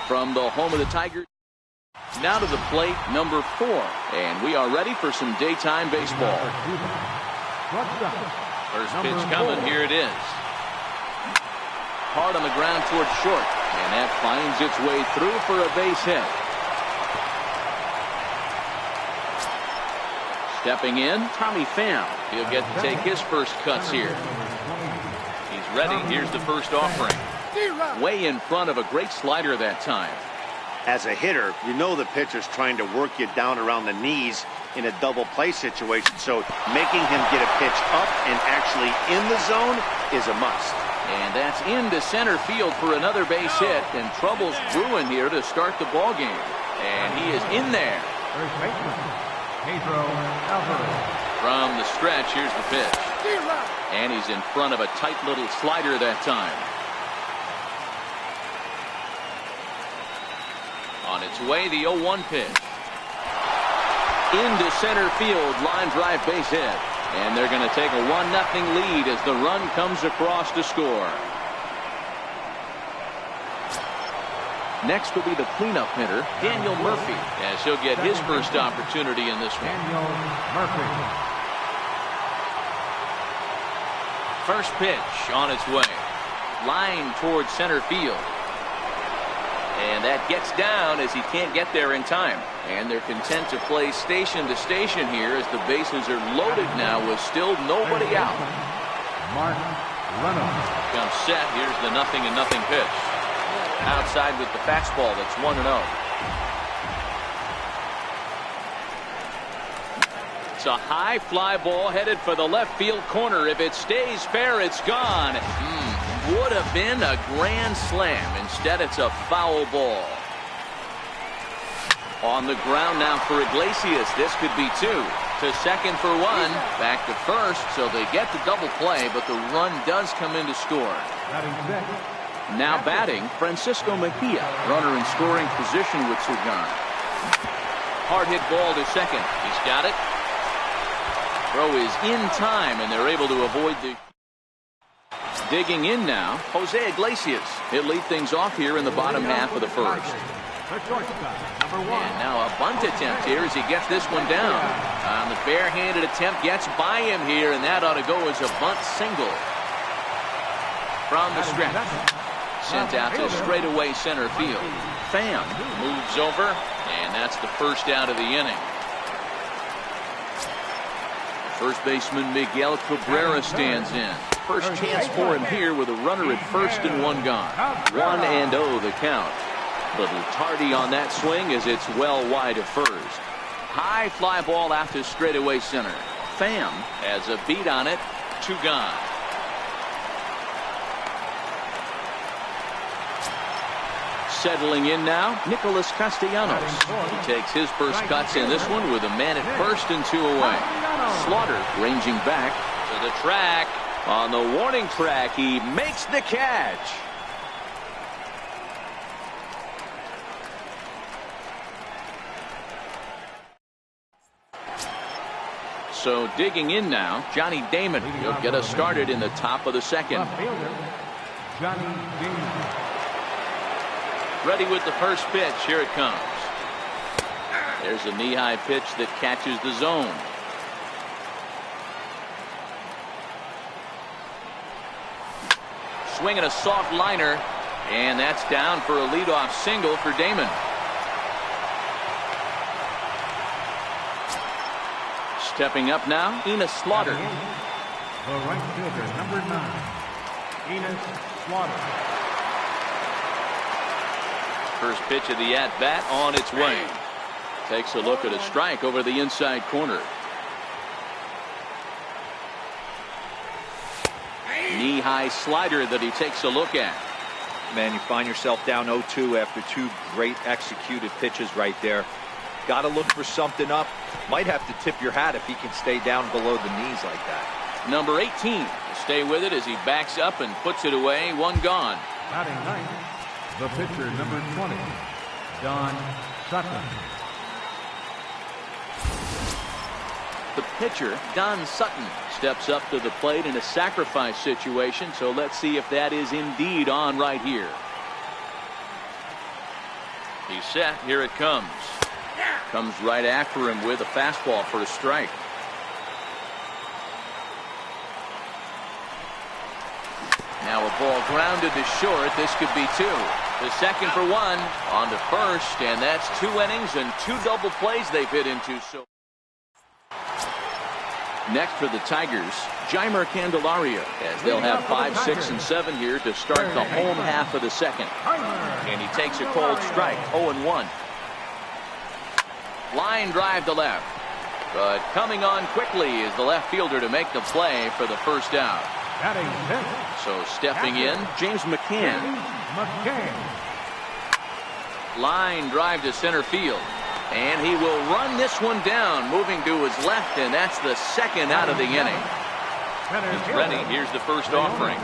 from the home of the Tigers. Now to the plate, number 4. And we are ready for some daytime baseball. First pitch coming. Here it is. Hard on the ground towards short. And that finds its way through for a base hit. Stepping in, Tommy Pham. He'll get to take his first cuts here. He's ready. Here's the first offering. Way in front of a great slider that time. As a hitter, you know the pitcher's trying to work you down around the knees in a double play situation. So making him get a pitch up and actually in the zone is a must. And that's into center field for another base hit. And trouble's brewing here to start the ball game. And he is in there. From the stretch, here's the pitch. And he's in front of a tight little slider that time. On its way, the 0-1 pitch. Into center field, line drive base hit. And they're going to take a 1-0 lead as the run comes across to score. Next will be the cleanup hitter, Daniel Murphy, as he'll get his first opportunity in this one. Daniel Murphy. First pitch on its way. Line towards center field. And that gets down as he can't get there in time. And they're content to play station to station here as the bases are loaded now with still nobody out. Mark Reynolds. Comes set. Here's the 0-0 pitch. Outside with the fastball. That's 1-0. It's a high fly ball headed for the left field corner. If it stays fair, it's gone. Would have been a grand slam. Instead, it's a foul ball. On the ground now for Iglesias. This could be 2. To second for 1. Back to first, so they get the double play, but the run does come in to score. Now batting, Francisco Mejia. Runner in scoring position with Sugan. Hard hit ball to second. He's got it. Throw is in time, and they're able to avoid the... Digging in now, Jose Iglesias. He'll lead things off here in the bottom half of the first. And now a bunt attempt here as he gets this one down. On the barehanded attempt, gets by him here, and that ought to go as a bunt single. From the stretch. Sent out to straightaway center field. Pham moves over, and that's the first out of the inning. First baseman Miguel Cabrera stands in. First chance for him here with a runner at first and 1 gone. 1-0 the count. Little tardy on that swing as it's well wide of first. High fly ball out to straightaway center. Pham has a beat on it. 2 gone. Settling in now, Nicholas Castellanos. He takes his first cuts in this one with a man at first and 2 away. Slaughter ranging back to the track. On the warning track, he makes the catch. So digging in now, Johnny Damon. He'll get us started in the top of the second. Johnny Damon. Ready with the first pitch. Here it comes. There's a knee-high pitch that catches the zone. Swinging a soft liner, and that's down for a leadoff single for Damon. Stepping up now, Enos Slaughter. The right fielder, number 9, Enos Slaughter. First pitch of the at-bat on its way. Takes a look at a strike over the inside corner. Knee-high slider that he takes a look at. Man, you find yourself down 0-2 after 2 great executed pitches right there. Got to look for something up. Might have to tip your hat if he can stay down below the knees like that. Number 18 to stay with it as he backs up and puts it away. 1 gone. Batting ninth, the pitcher, number 20, Don Sutton. The pitcher, Don Sutton, steps up to the plate in a sacrifice situation, so let's see if that is indeed on right here. He's set. Here it comes. Comes right after him with a fastball for a strike. Now a ball grounded to short. This could be two. The second for one. On to first, and that's 2 innings and 2 double plays they've hit into. So next for the Tigers, Jeimer Candelario, as they'll have 5, 6, and 7 here to start the home half of the second. And he takes a cold strike, 0-1. Line drive to left. But coming on quickly is the left fielder to make the play for the first out. So stepping in, James McCann. Line drive to center field. And he will run this one down, moving to his left, and that's the second out of the inning. He's ready. Here's the first offering.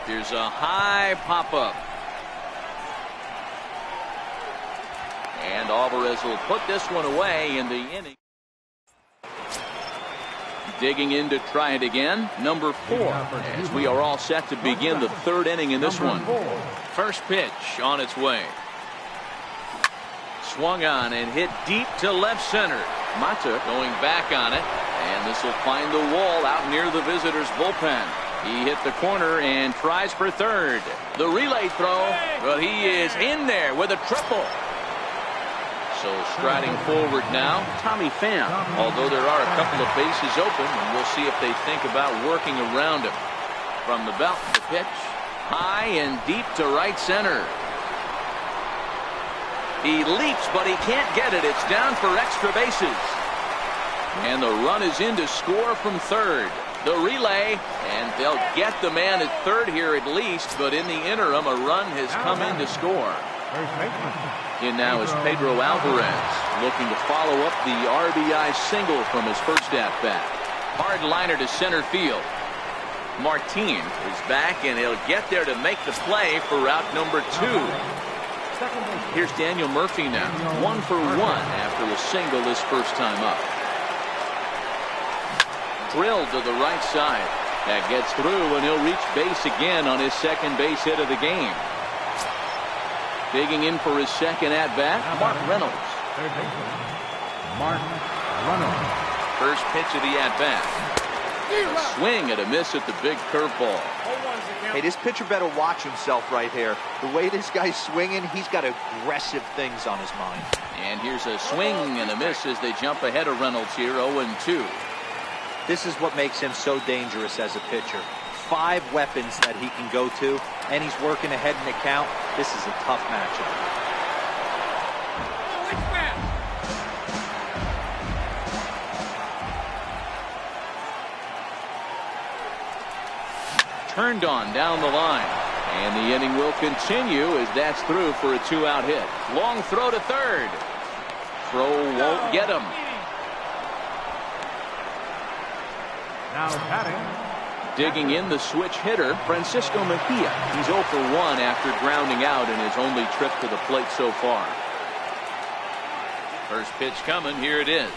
Here's a high pop-up. And Alvarez will put this one away in the inning. Digging in to try it again, number 4, as we are all set to begin the 3rd inning in this one. First pitch on its way. Swung on and hit deep to left center. Mata going back on it, and this will find the wall out near the visitors' bullpen. He hit the corner and tries for third. The relay throw, but he is in there with a triple. So striding forward now, Tommy Pham, although there are a couple of bases open, and we'll see if they think about working around him. From the belt, the pitch, high and deep to right center. He leaps, but he can't get it. It's down for extra bases. And the run is in to score from third. The relay, and they'll get the man at third here at least, but in the interim, a run has come in to score. In now is Pedro Alvarez, looking to follow up the RBI single from his first at-bat. Hard liner to center field. Martin is back, and he'll get there to make the play for route number 2. Here's Daniel Murphy now, 1 for 1 after a single his first time up. Drilled to the right side. That gets through, and he'll reach base again on his second base hit of the game. Digging in for his second at-bat, Mark Reynolds. First pitch of the at-bat. A swing and a miss at the big curveball. Hey, this pitcher better watch himself right here. The way this guy's swinging, he's got aggressive things on his mind. And here's a swing and a miss as they jump ahead of Reynolds here, 0-2. This is what makes him so dangerous as a pitcher. 5 weapons that he can go to, and he's working ahead in the count. This is a tough matchup. Turned on down the line, and the inning will continue as that's through for a 2-out hit. Long throw to third. Throw won't get him. Now batting. Digging in the switch hitter, Francisco Mejia. He's 0 for 1 after grounding out in his only trip to the plate so far. First pitch coming. Here it is.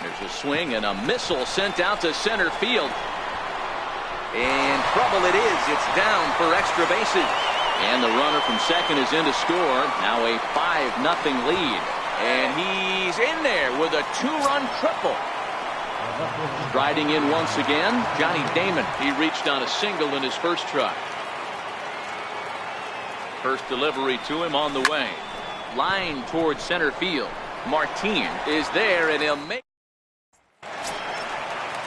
There's a swing and a missile sent out to center field. And trouble it is. It's down for extra bases. And the runner from second is in to score. Now a 5-0 lead. And he's in there with a 2-run triple. Striding in once again, Johnny Damon. He reached on a single in his first try. First delivery to him on the way. Line towards center field. Martin is there, and he'll make.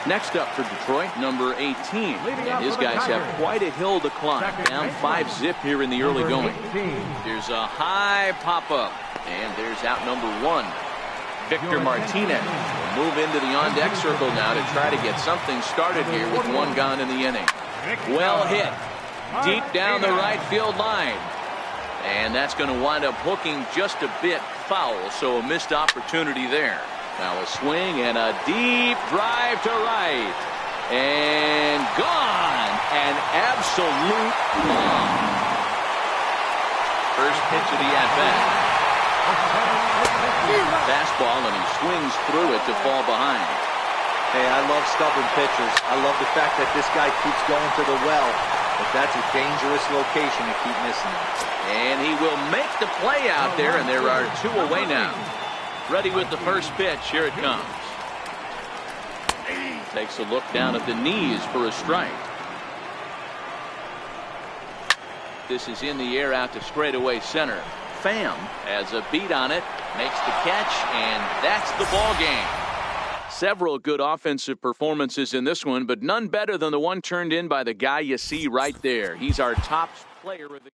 Next up for Detroit, number 18. And his guys have quite a hill to climb. Down 5-zip here in the early going. There's a high pop-up, and there's out number 1. Victor Martinez will move into the on-deck circle now to try to get something started here with 1 gone in the inning. Well hit. Deep down the right field line. And that's going to wind up hooking just a bit foul, so a missed opportunity there. Now a swing and a deep drive to right. And gone. An absolute bomb. First pitch of the at-bat. Fastball, and he swings through it to fall behind. Hey, I love stubborn pitchers. I love the fact that this guy keeps going to the well, but that's a dangerous location to keep missing. And he will make the play out there, and there are 2 away now. Ready with the first pitch. Here it comes. Takes a look down at the knees for a strike. This is in the air out to straightaway center. Pham has a beat on it, makes the catch, and that's the ball game. Several good offensive performances in this one, but none better than the one turned in by the guy you see right there. He's our top player of the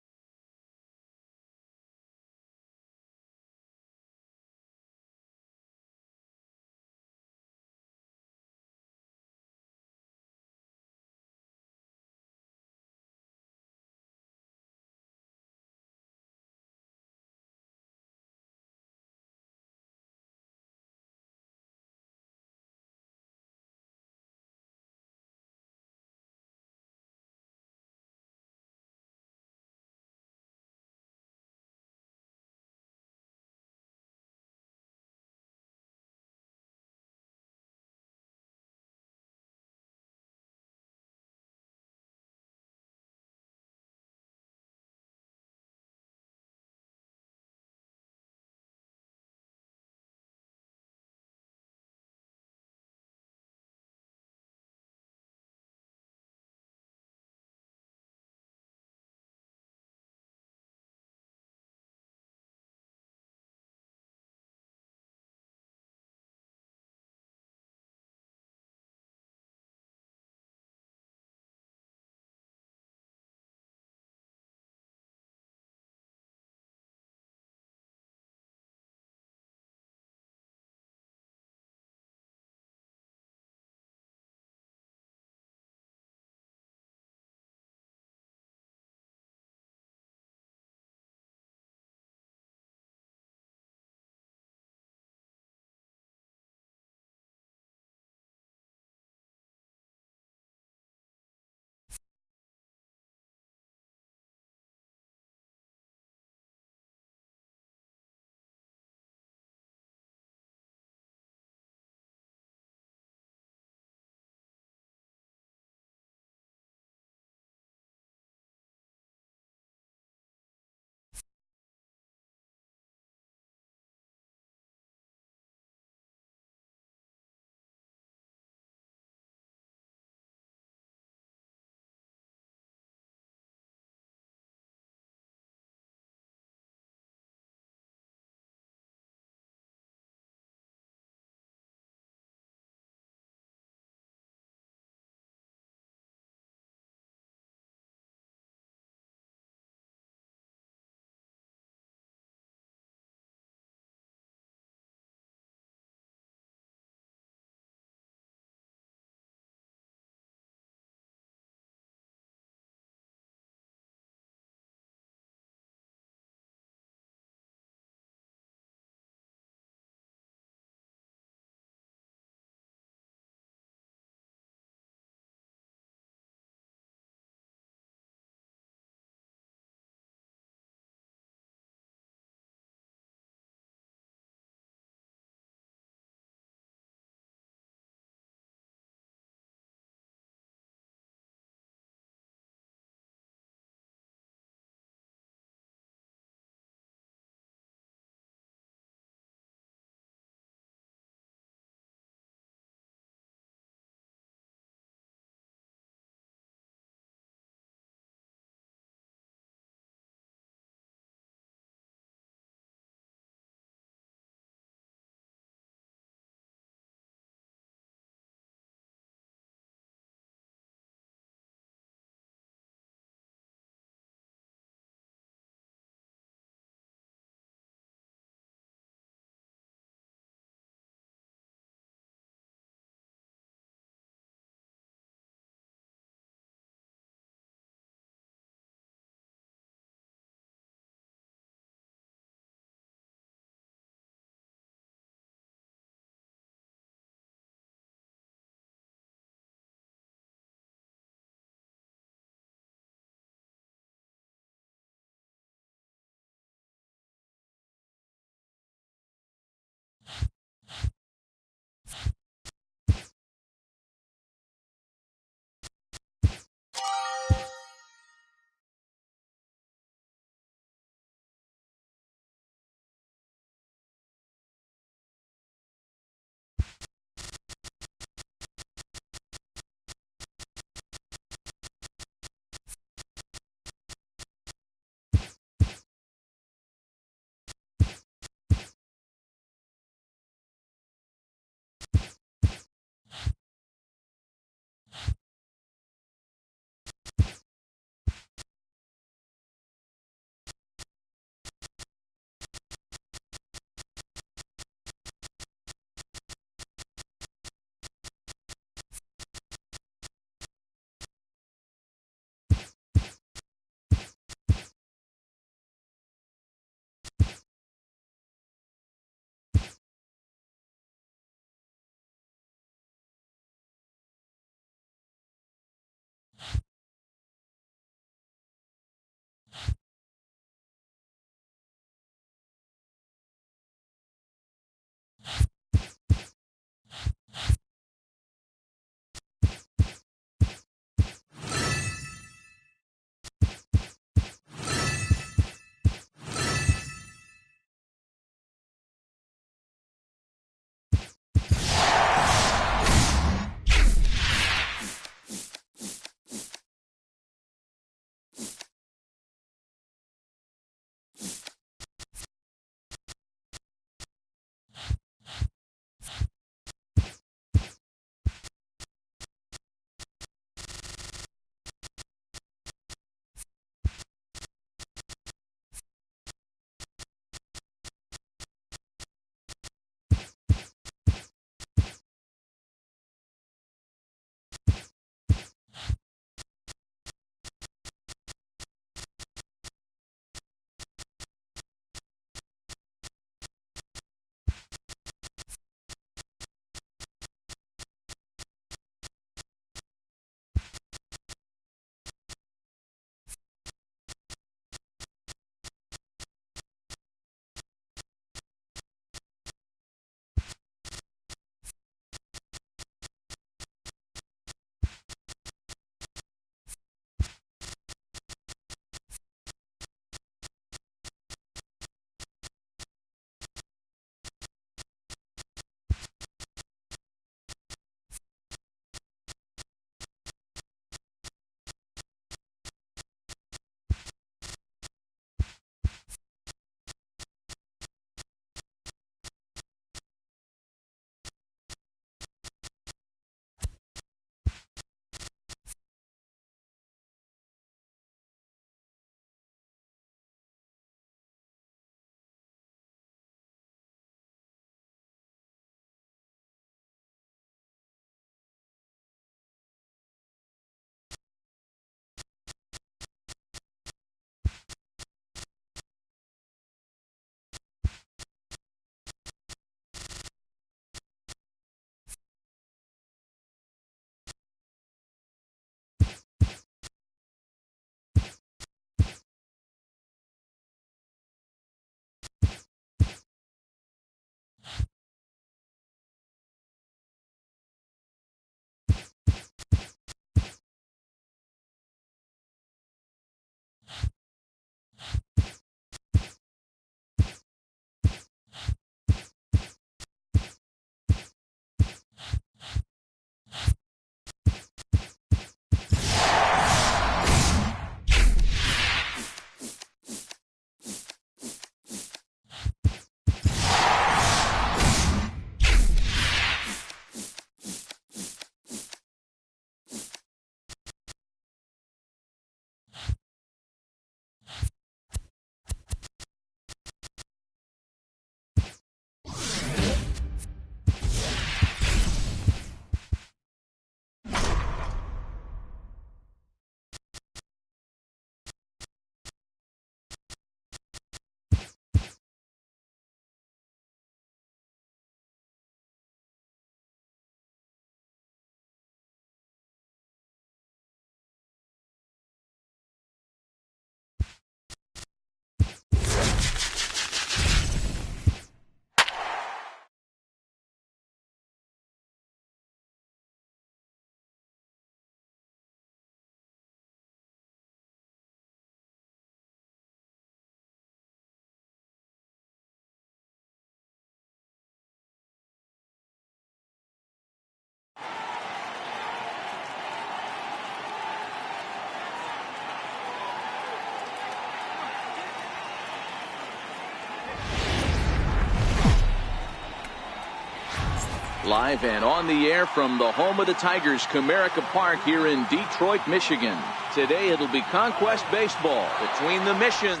Live and on the air from the home of the Tigers, Comerica Park here in Detroit, Michigan. Today it'll be Conquest Baseball between the Missions.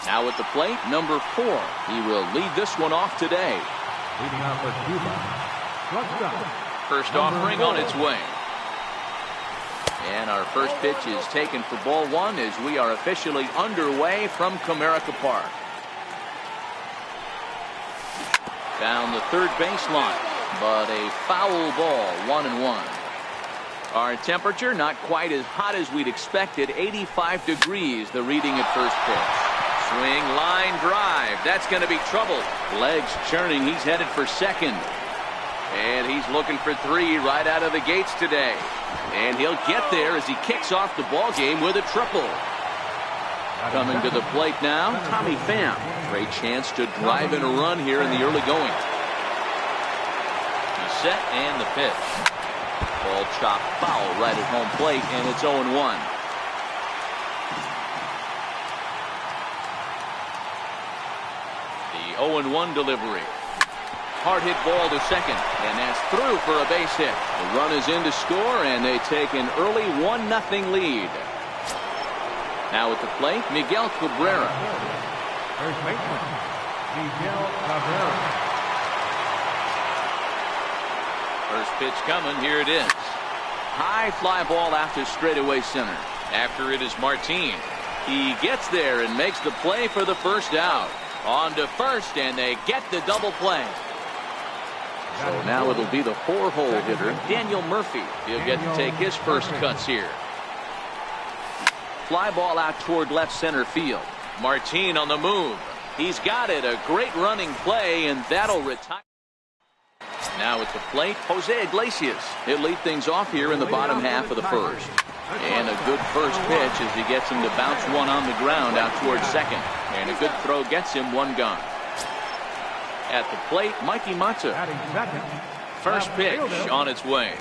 Now at the plate, number 4. He will lead this one off today. Leading off for Cuba. Shortstop. First offering on its way. And our first pitch is taken for ball 1 as we are officially underway from Comerica Park. Down the third baseline, but a foul ball, 1-1. Our temperature not quite as hot as we'd expected, 85 degrees, the reading at first pitch. Swing, line drive, that's going to be trouble. Legs churning, he's headed for second. And he's looking for 3 right out of the gates today. And he'll get there as he kicks off the ball game with a triple. Coming to the plate now, Tommy Pham. Great chance to drive in a run here in the early going. He's set and the pitch. Ball chopped foul right at home plate, and it's 0-1. The 0-1 delivery. Hard hit ball to second, and that's through for a base hit. The run is in to score, and they take an early 1-0 lead. Now at the plate, Miguel Cabrera. First baseman, Miguel Cabrera. First pitch coming, here it is. High fly ball after straightaway center. After it is Martin. He gets there and makes the play for the first out. On to first, and they get the double play. So now it'll be the 4-hole hitter, Daniel Murphy. He'll get to take his first cuts here. Fly ball out toward left center field. Martin on the move. He's got it. A great running play, and that'll retire. Now at the plate, Jose Iglesias. He'll lead things off here in the bottom half of the first. And a good first pitch as he gets him to bounce one on the ground out towards second. And a good throw gets him 1 gone. At the plate, Mikey Mata. First pitch on its way.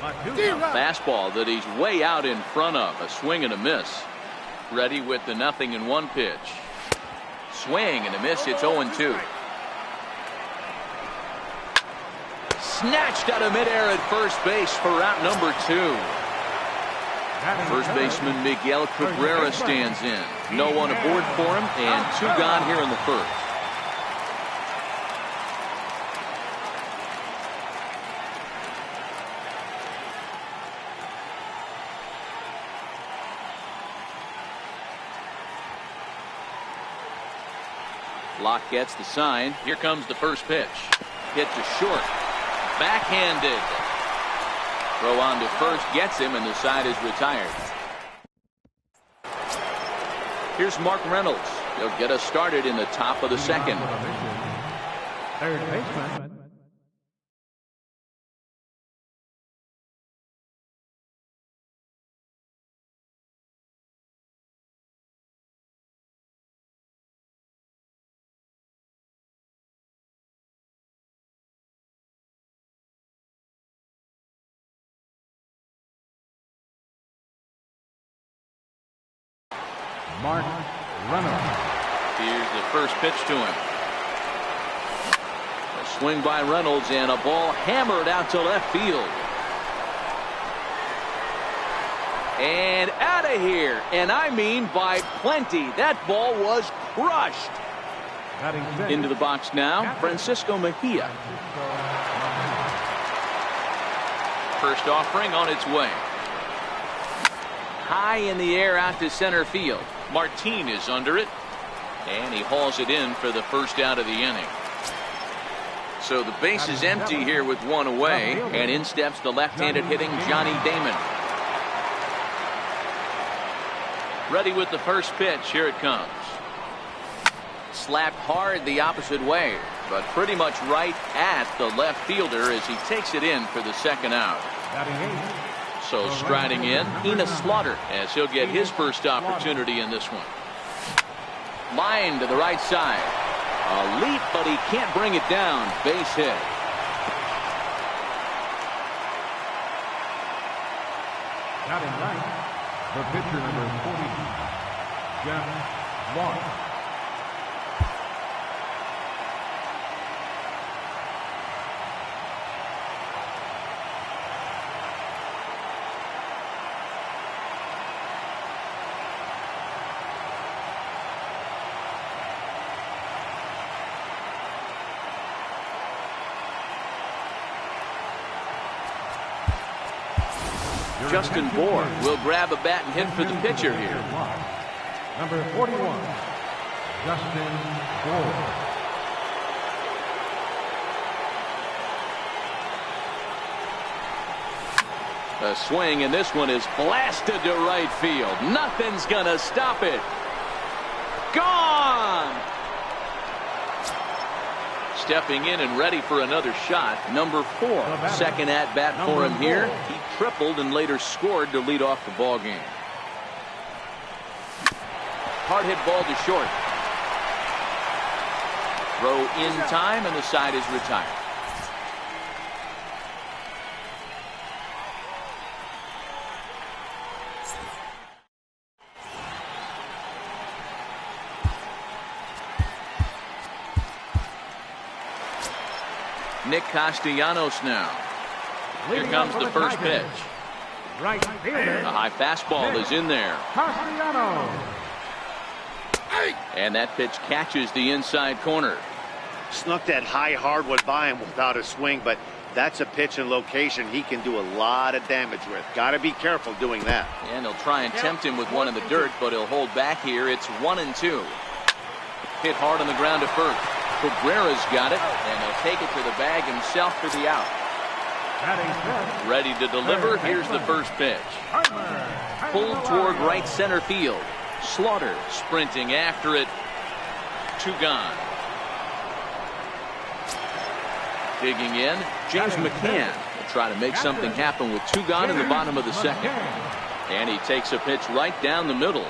Fastball that he's way out in front of. A swing and a miss. Ready with the 0-1 pitch. Swing and a miss. It's 0-2. Snatched out of midair at first base for route number 2. First baseman Miguel Cabrera stands in. No one aboard for him, and 2 gone here in the first. Locke gets the sign. Here comes the first pitch. Hit to short. Backhanded. Throw on to first gets him, and the side is retired. Here's Mark Reynolds. He'll get us started in the top of the second. Third baseman. Mark Reynolds. Here's the first pitch to him. A swing by Reynolds and a ball hammered out to left field. And out of here. And I mean by plenty. That ball was crushed. Into the box now, Francisco Mejia. First offering on its way. High in the air out to center field. Martin is under it, and he hauls it in for the first out of the inning. So the base is empty here with 1 away, and in steps the left-handed hitting Johnny Damon. Ready with the first pitch. Here it comes. Slapped hard the opposite way, but pretty much right at the left fielder as he takes it in for the second out. So striding in, Enos Slaughter, as he'll get his first opportunity in this one. Line to the right side. A leap, but he can't bring it down. Base hit. Batting right, the pitcher number 40, Jeff Watt. Justin Bohr will grab a bat and hit for the pitcher here. Number 41, Justin Bohr. A swing, and this one is blasted to right field. Nothing's gonna stop it. Gone! Stepping in and ready for another shot, number 4. Second at bat for him here. He tripled and later scored to lead off the ball game. Hard hit ball to short. Throw in time, and the side is retired. Nick Castellanos now. Here comes the first pitch. Right fielder. A high fastball is in there. Castellanos. And that pitch catches the inside corner. Snuck that high hardwood by him without a swing, but that's a pitch and location he can do a lot of damage with. Got to be careful doing that. And they'll try and tempt him with one in the dirt, but he'll hold back here. It's 1-2. Hit hard on the ground to first. Cabrera's got it, and he'll take it to the bag himself for the out. Ready to deliver. Here's the first pitch. Pulled toward right center field. Slaughter sprinting after it. 2 gone. Digging in, James McCann will try to make something happen with 2 gone in the bottom of the second. And he takes a pitch right down the middle.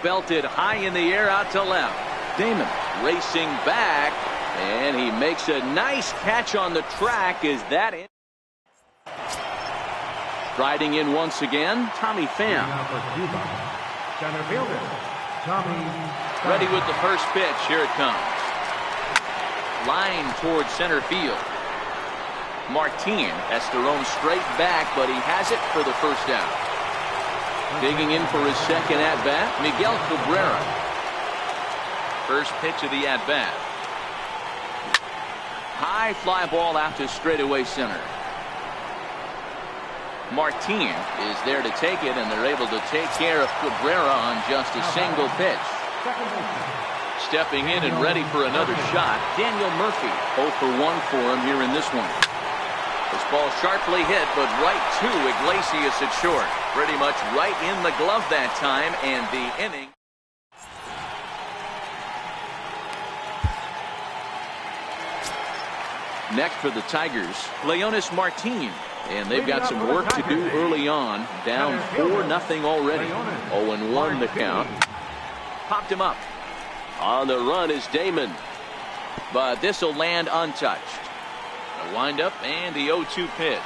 Belted high in the air out to left. Damon racing back, and he makes a nice catch on the track. Is that it? Riding in once again, Tommy Pham. Center fielder, Tommy. Ready with the first pitch. Here it comes. Line towards center field. Martin has to roam straight back, but he has it for the first out. Digging in for his second at-bat, Miguel Cabrera. First pitch of the at-bat. High fly ball out to straightaway center. Martin is there to take it, and they're able to take care of Cabrera on just a single pitch. Stepping in and ready for another shot, Daniel Murphy. 0 for 1 for him here in this one. This ball sharply hit, but right to Iglesias at short. Pretty much right in the glove that time, and the inning. Next for the Tigers, Leonis Martin. And they've got some work to do early on. Down 4-0 already. 0-1 the count. Popped him up. On the run is Damon. But this will land untouched. A windup and the 0-2 pitch.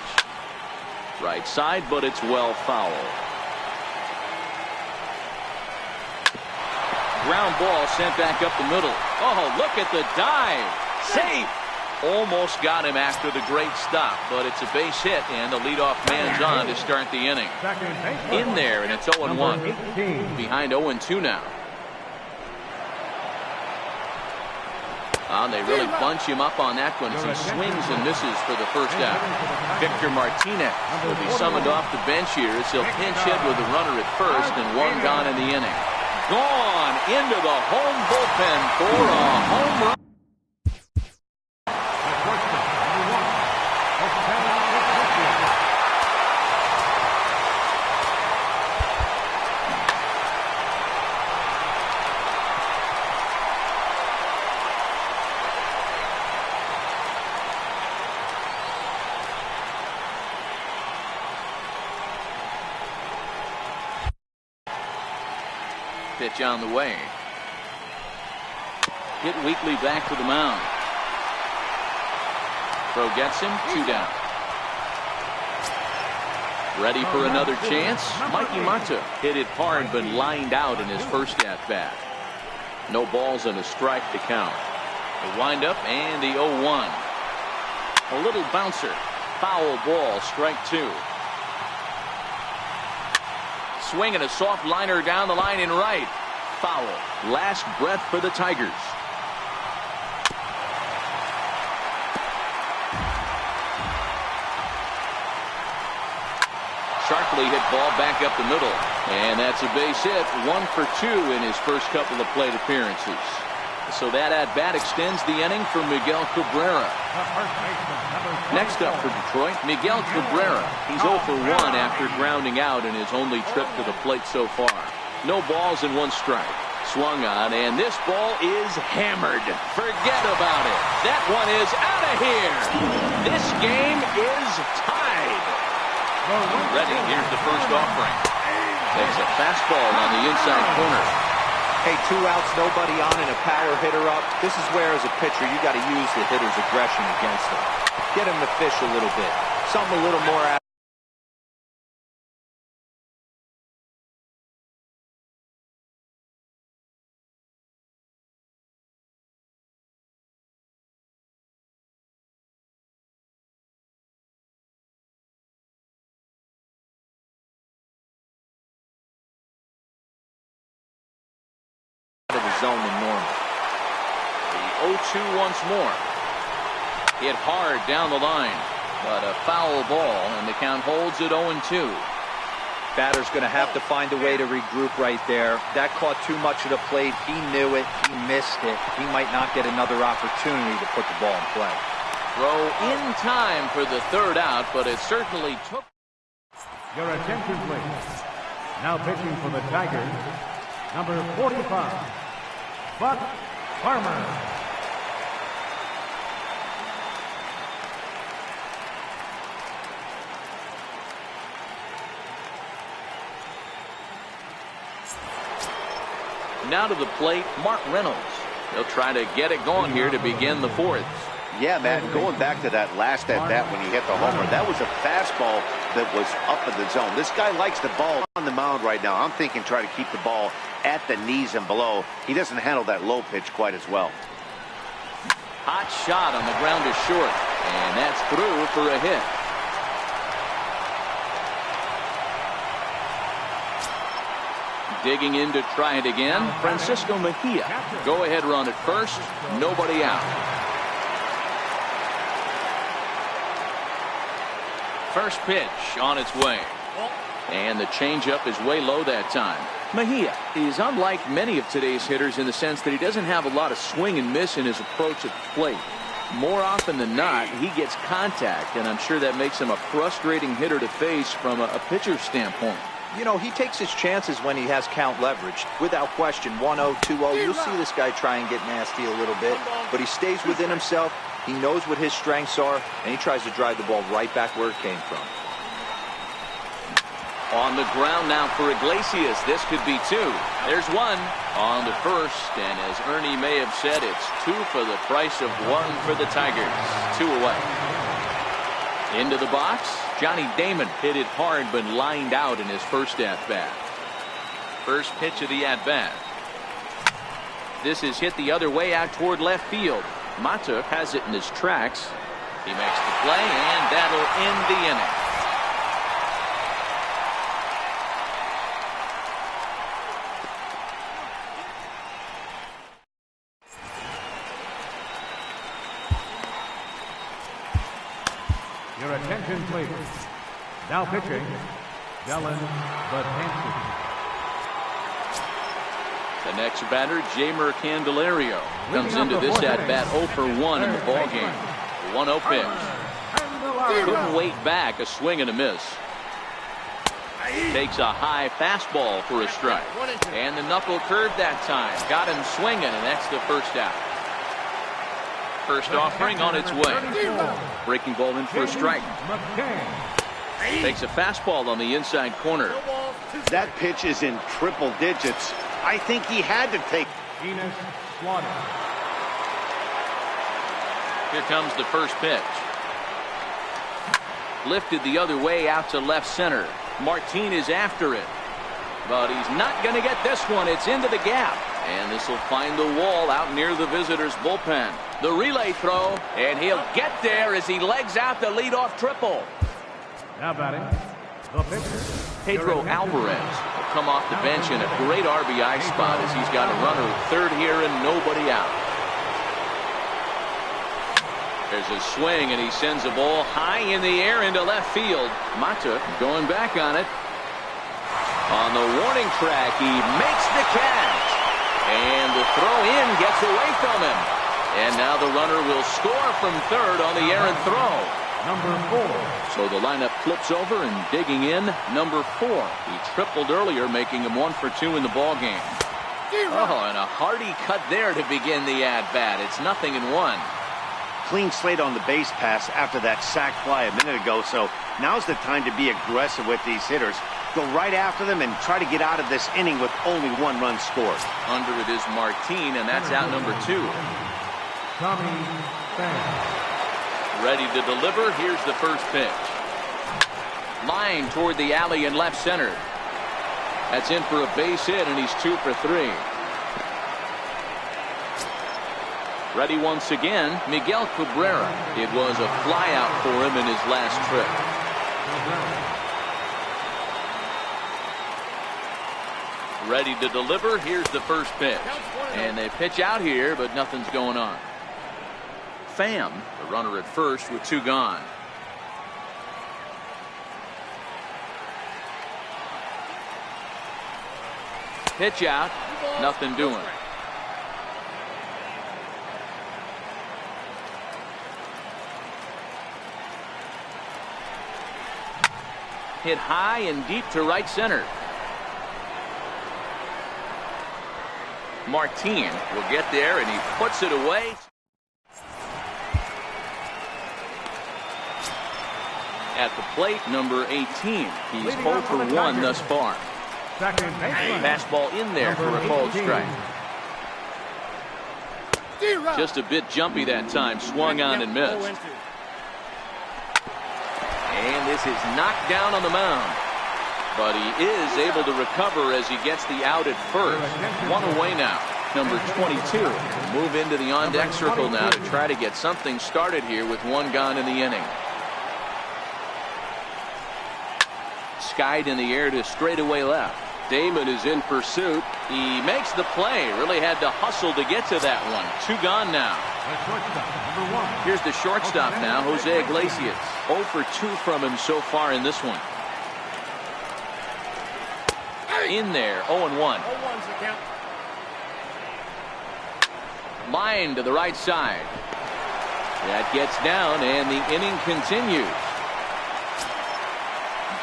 Right side, but it's well foul. Ground ball sent back up the middle. Oh, look at the dive. Safe. Almost got him after the great stop, but it's a base hit, and the leadoff man's on to start the inning. In there, and it's 0-1. Behind 0-2 now. They really bunch him up on that one as he swings and misses for the first out. Victor Martinez will be summoned off the bench here as he'll pinch hit with a runner at first and 1 gone in the inning. Gone into the home bullpen for a home run. Pitch on the way. Hit weakly back to the mound. Throw gets him. 2 down. Ready for another chance. Mikey Mata hit it hard but lined out in his first at-bat. No balls and a strike to count. The windup and the 0-1. A little bouncer. Foul ball. Strike 2. Swinging a soft liner down the line in right. Foul. Last breath for the Tigers. sharply hit ball back up the middle. And that's a base hit. 1 for 2 in his first couple of plate appearances. So that at-bat extends the inning for Miguel Cabrera. Next up for Detroit, Miguel Cabrera. He's 0 for 1 after grounding out in his only trip to the plate so far. No balls and 1 strike. Swung on, and this ball is hammered. Forget about it. That one is out of here. This game is tied. Ready, here's the first offering. Takes a fastball on the inside corner. Hey, 2 outs, nobody on, and a power hitter up. This is where, as a pitcher, you got to use the hitter's aggression against him. Get him to fish a little bit. Something a little more out of the zone than normal. The 0-2 once more. Hit hard down the line, but a foul ball, and the count holds at 0-2. Batter's going to have to find a way to regroup right there. That caught too much of the plate. He knew it. He missed it. He might not get another opportunity to put the ball in play. Throw in time for the 3rd out, but it certainly took. Your attention, please. Now pitching for the Tigers, number 45, Buck Farmer. Now to the plate, Mark Reynolds. He'll try to get it going here to begin the 4th. Yeah, Matt, going back to that last at-bat when he hit the homer, that was a fastball that was up in the zone. This guy likes the ball on the mound right now. I'm thinking try to keep the ball at the knees and below. He doesn't handle that low pitch quite as well. Hot shot on the ground to short, and that's through for a hit. Digging in to try it again, Francisco Mejia. Go-ahead run at first, nobody out. First pitch on its way. And the changeup is way low that time. Mejia is unlike many of today's hitters in the sense that he doesn't have a lot of swing and miss in his approach at the plate. More often than not, he gets contact, and I'm sure that makes him a frustrating hitter to face from a pitcher's standpoint. You know, he takes his chances when he has count leverage. Without question, 1-0, 2-0. You'll see this guy try and get nasty a little bit, but he stays within himself. He knows what his strengths are, and he tries to drive the ball right back where it came from. On the ground now for Iglesias. This could be 2. There's 1 on the first, and as Ernie may have said, it's 2 for the price of 1 for the Tigers. 2 away. Into the box, Johnny Damon hit it hard but lined out in his first at-bat. First pitch of the at-bat. This is hit the other way out toward left field. Matuk has it in his tracks. He makes the play, and that'll end the inning. Your attention, please. Now pitching, Dylan Betances. The next batter, Jeimer Candelario, comes into this at-bat 0 for 1 in the ballgame. 1-0 pitch. Couldn't wait back, a swing and a miss. Takes a high fastball for a strike. And the knuckle curve that time. Got him swinging, and that's the first out. First offering on its way. Breaking ball in for a strike. Takes a fastball on the inside corner. That pitch is in triple digits. I think he had to take. Enos Slaughter. Here comes the first pitch. Lifted the other way out to left center. Martin is after it, but he's not going to get this one. It's into the gap, and this will find the wall out near the visitors' bullpen. The relay throw, and he'll get there as he legs out the leadoff triple. Now batting, the pitcher, Pedro Alvarez will come off the bench in a great RBI spot as he's got a runner at third here and nobody out. There's a swing, and he sends a ball high in the air into left field. Matuk going back on it, On the warning track, he makes the catch. And the throw in gets away from him. And now the runner will score from third on the errant throw. Number 4. So the lineup flips over and digging in, number 4. He tripled earlier, making him 1 for 2 in the ballgame. Oh, and a hearty cut there to begin the at-bat. It's 0-1. Clean slate on the base pass after that sac fly a minute ago, so now's the time to be aggressive with these hitters. Go right after them and try to get out of this inning with only 1 run scored. Under it is Martin, and that's out number 2. Tommy Pham. Ready to deliver. Here's the first pitch. Line toward the alley in left center. That's in for a base hit, and he's 2 for 3. Ready once again, Miguel Cabrera. It was a flyout for him in his last trip. Ready to deliver. Here's the first pitch. And they pitch out here, but nothing's going on. Pham, the runner at first with 2 gone. Pitch out, nothing doing. Hit high and deep to right center. Martin will get there, and he puts it away. At the plate, number 18. He's 0 for 1 thus far. Second baseman. Fastball in there for a called strike. Just a bit jumpy that time. Swung on and missed. And this is knocked down on the mound. But he is able to recover as he gets the out at first. 1 away now. Number 22 will move into the on-deck circle now to try to get something started here with 1 gone in the inning. Skied in the air to straightaway left. Damon is in pursuit. He makes the play. Really had to hustle to get to that one. 2 gone now. Here's the shortstop now, Jose Iglesias. 0 for 2 from him so far in this one. In there, 0-1. Line to the right side. That gets down, and the inning continues.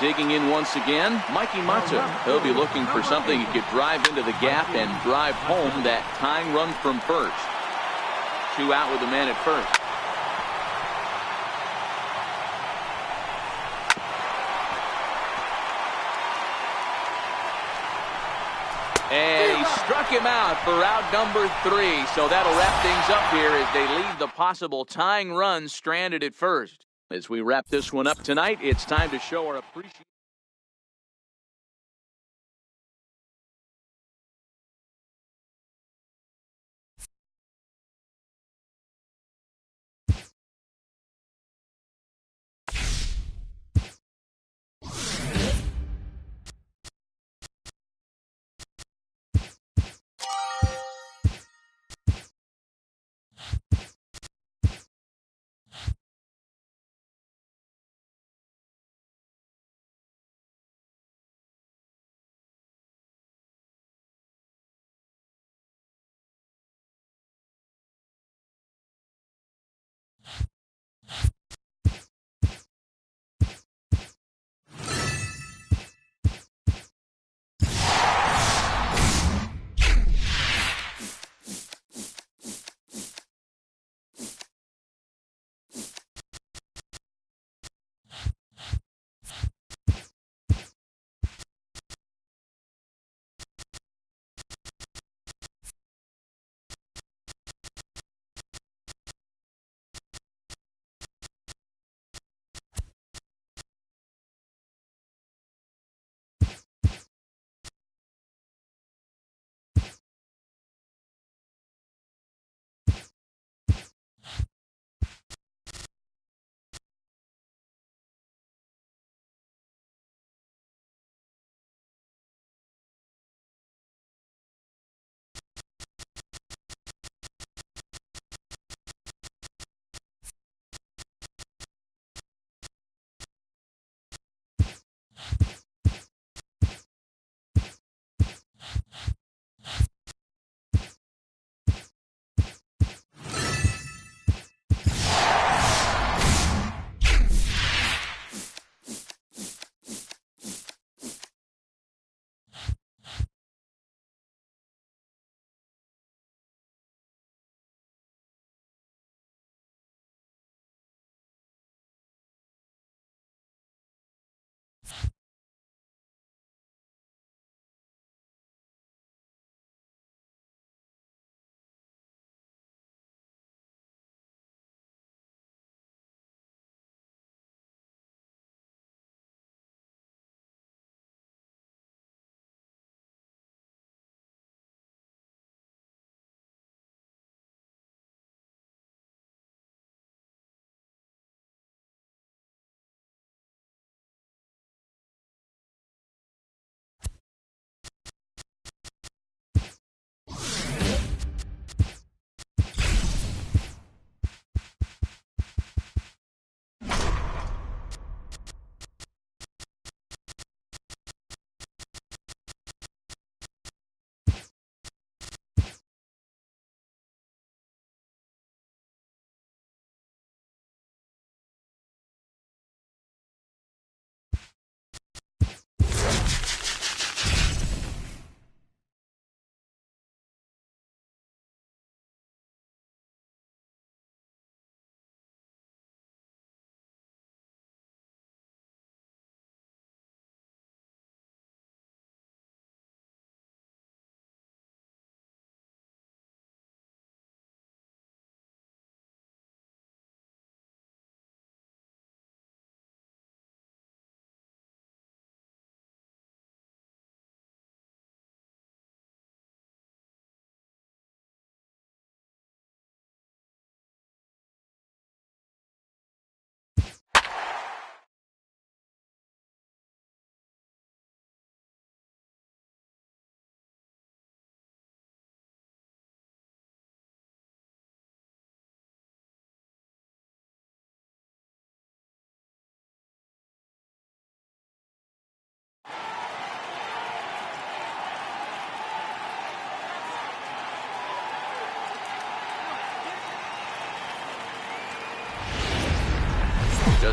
Digging in once again, Mikey Matsu. He'll be looking for something he could drive into the gap and drive home that tying run from first. 2 out with the man at first. And he struck him out for out number 3. So that'll wrap things up here as they leave the possible tying run stranded at first. As we wrap this one up tonight, it's time to show our appreciation.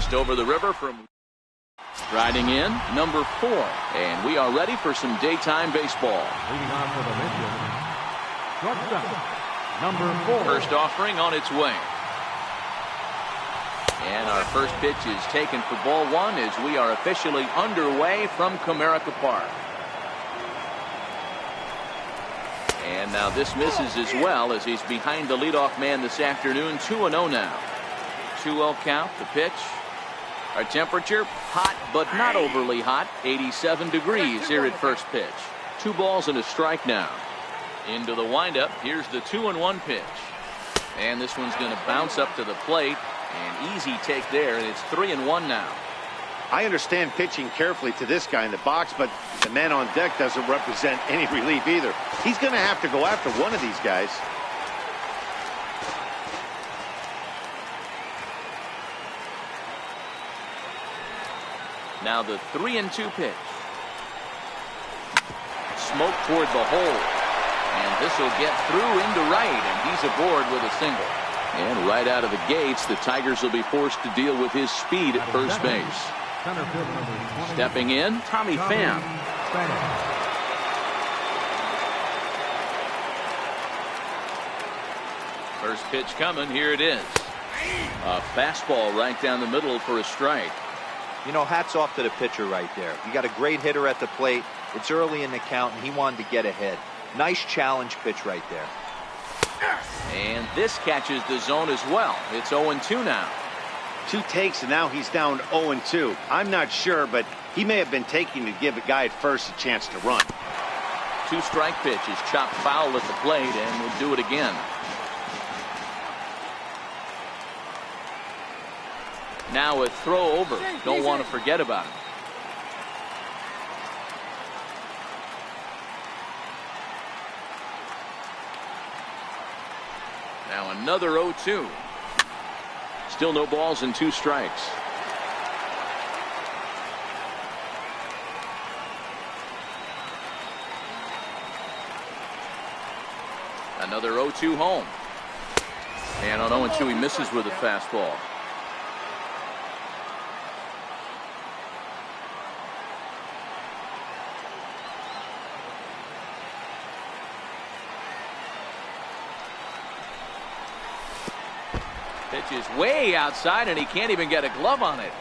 Just over the river from riding in, number 4. And we are ready for some daytime baseball. Leading on for the Lynchers, shortstop, number 4. First offering on its way. And our first pitch is taken for ball 1 as we are officially underway from Comerica Park. And now this misses as well as he's behind the leadoff man this afternoon. 2-0 now. 2-0 count, the pitch. Our temperature, hot but not overly hot. 87 degrees here at first pitch. 2 balls and a strike now. Into the windup. Here's the 2-1 pitch. And this one's going to bounce up to the plate. An easy take there, and it's 3-1 now. I understand pitching carefully to this guy in the box, but the man on deck doesn't represent any relief either. He's going to have to go after one of these guys. Now the 3-2 pitch. Smoke toward the hole. And this will get through into right, and he's aboard with a single. And right out of the gates, the Tigers will be forced to deal with his speed at first base. Stepping in, Tommy Pham. First pitch coming, here it is. A fastball right down the middle for a strike. You know, hats off to the pitcher right there. You got a great hitter at the plate. It's early in the count, and he wanted to get ahead. Nice challenge pitch right there. And this catches the zone as well. It's 0-2 now. 2 takes, and now he's down 0-2. I'm not sure, but he may have been taking to give a guy at first a chance to run. 2-strike pitch is chopped foul at the plate, and we'll do it again. Now a throw over. Don't want to forget about it. Now another 0-2. Still no balls and 2 strikes. Another 0-2 home. And on 0-2 he misses with a fastball. Pitch is way outside, and he can't even get a glove on it.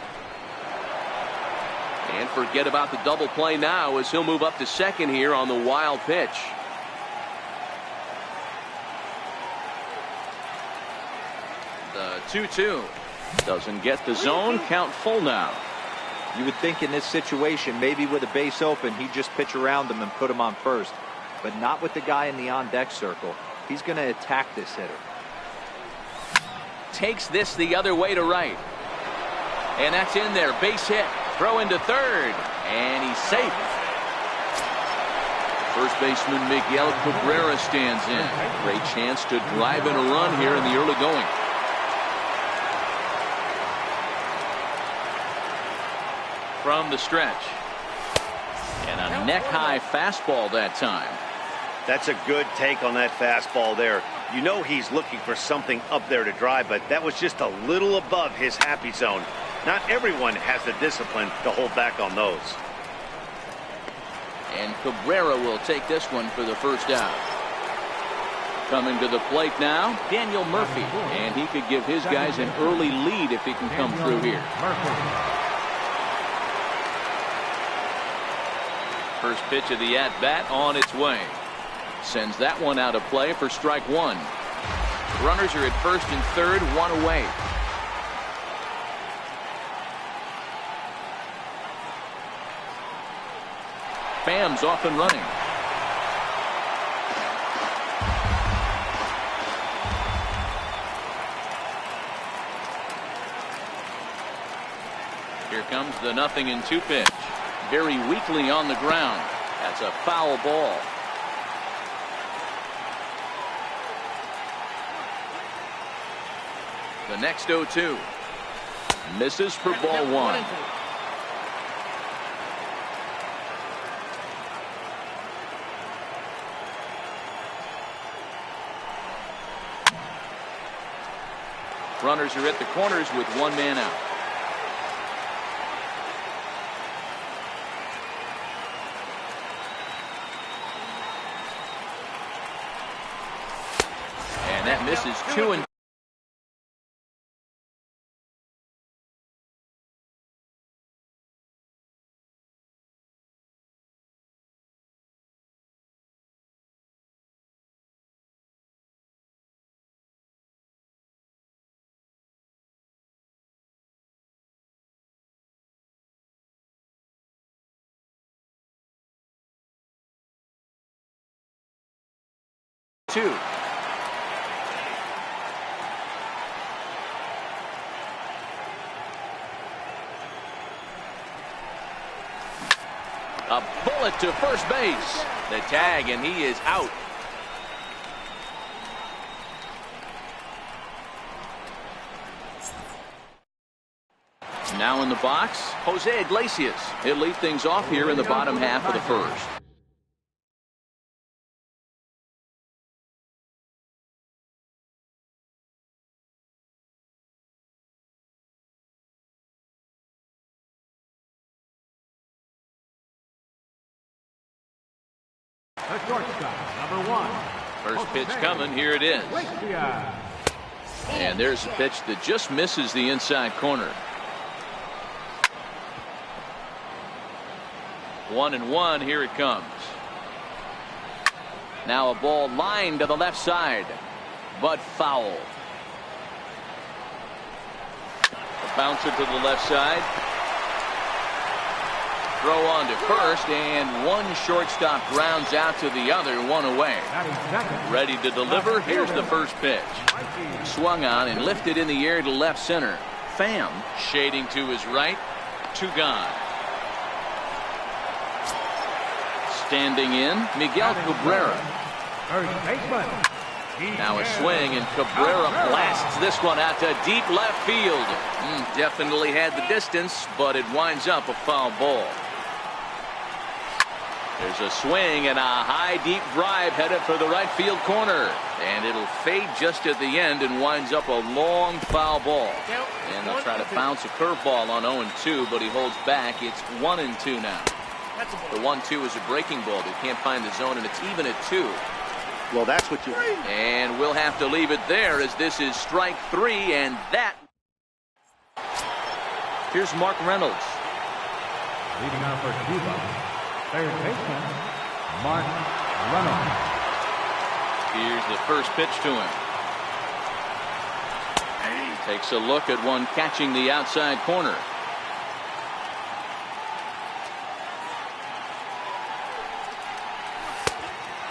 And forget about the double play now as he'll move up to second here on the wild pitch. The 2-2 doesn't get the zone. Count full now. You would think in this situation, maybe with a base open, he'd just pitch around him and put him on first. But not with the guy in the on-deck circle. He's going to attack this hitter. Takes this the other way to right. And that's in there. Base hit. Throw into third. And he's safe. First baseman Miguel Cabrera stands in. Great chance to drive in a run here in the early going. From the stretch. And a neck-high fastball that time. That's a good take on that fastball there. You know he's looking for something up there to drive, but that was just a little above his happy zone. Not everyone has the discipline to hold back on those. And Cabrera will take this one for the first out. Coming to the plate now, Daniel Murphy. And he could give his guys an early lead if he can come through here. First pitch of the at-bat on its way. Sends that one out of play for strike 1. Runners are at first and third, 1 away. Pham's off and running. Here comes the 0-2 pitch. Very weakly on the ground. That's a foul ball. The next 0-2. Misses for ball 1. Runners are at the corners with 1 man out. And this is 2-2. A bullet to first base. The tag, and he is out. Now in the box, Jose Iglesias. He'll lead things off here in the bottom half of the first. The shortstop, number 1. First pitch coming. Here it is. And there's a pitch that just misses the inside corner. 1-1. Here it comes. Now a ball lined to the left side, but foul. A bouncer to the left side. Throw on to first, and one shortstop grounds out to the other, one away. Ready to deliver. Here's the first pitch. Swung on and lifted in the air to left center. Pham shading to his right. 2 gone. Standing in, Miguel Cabrera. Now a swing, and Cabrera blasts this one out to deep left field. Definitely had the distance, but it winds up a foul ball. There's a swing and a high deep drive headed for the right field corner, and it'll fade just at the end and winds up a long foul ball. And they'll try to bounce a curveball on 0-2, but he holds back. It's 1-2 now. The 1-2 is a breaking ball. They can't find the zone, and it's even at 2. Well, that's what you... And we'll have to leave it there, as this is strike 3, and that... Here's Mark Reynolds. Leading off for Cuba, third baseman, Mark Reynolds. Here's the first pitch to him. Takes a look at one catching the outside corner.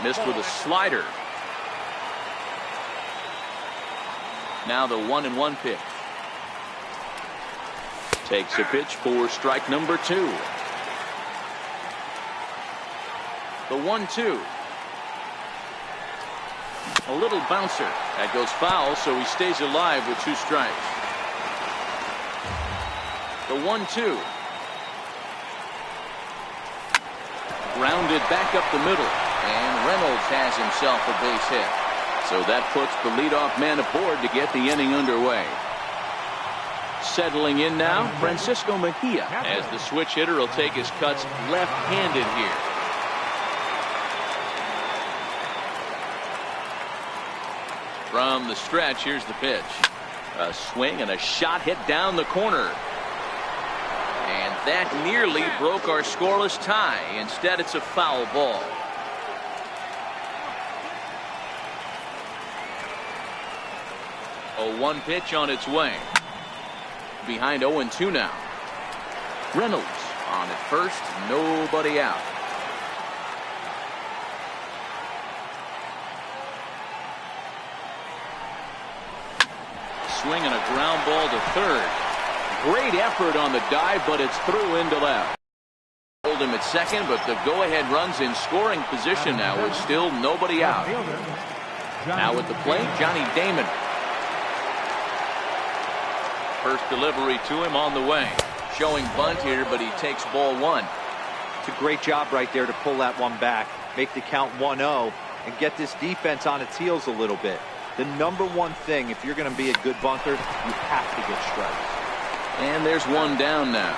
Missed with a slider. Now the 1-1 pitch. Takes a pitch for strike number 2. The 1-2. A little bouncer. That goes foul, so he stays alive with 2 strikes. The 1-2. Grounded back up the middle. And Reynolds has himself a base hit. So that puts the leadoff man aboard to get the inning underway. Settling in now, Francisco Mejia, as the switch hitter will take his cuts left-handed here. From the stretch, here's the pitch. A swing and a shot hit down the corner. And that nearly broke our scoreless tie. Instead, it's a foul ball. A 1 pitch on its way. Behind 0-2 now. Reynolds on at first, nobody out. Swing and a ground ball to third. Great effort on the dive, but it's through into left. Hold him at second, but the go-ahead run's in scoring position now with still nobody out. Now at the plate, Johnny Damon. First delivery to him on the way. Showing bunt here, but he takes ball 1. It's a great job right there to pull that one back, make the count 1-0, and get this defense on its heels a little bit. The number one thing, if you're going to be a good bunter, you have to get strikes. And there's one down now.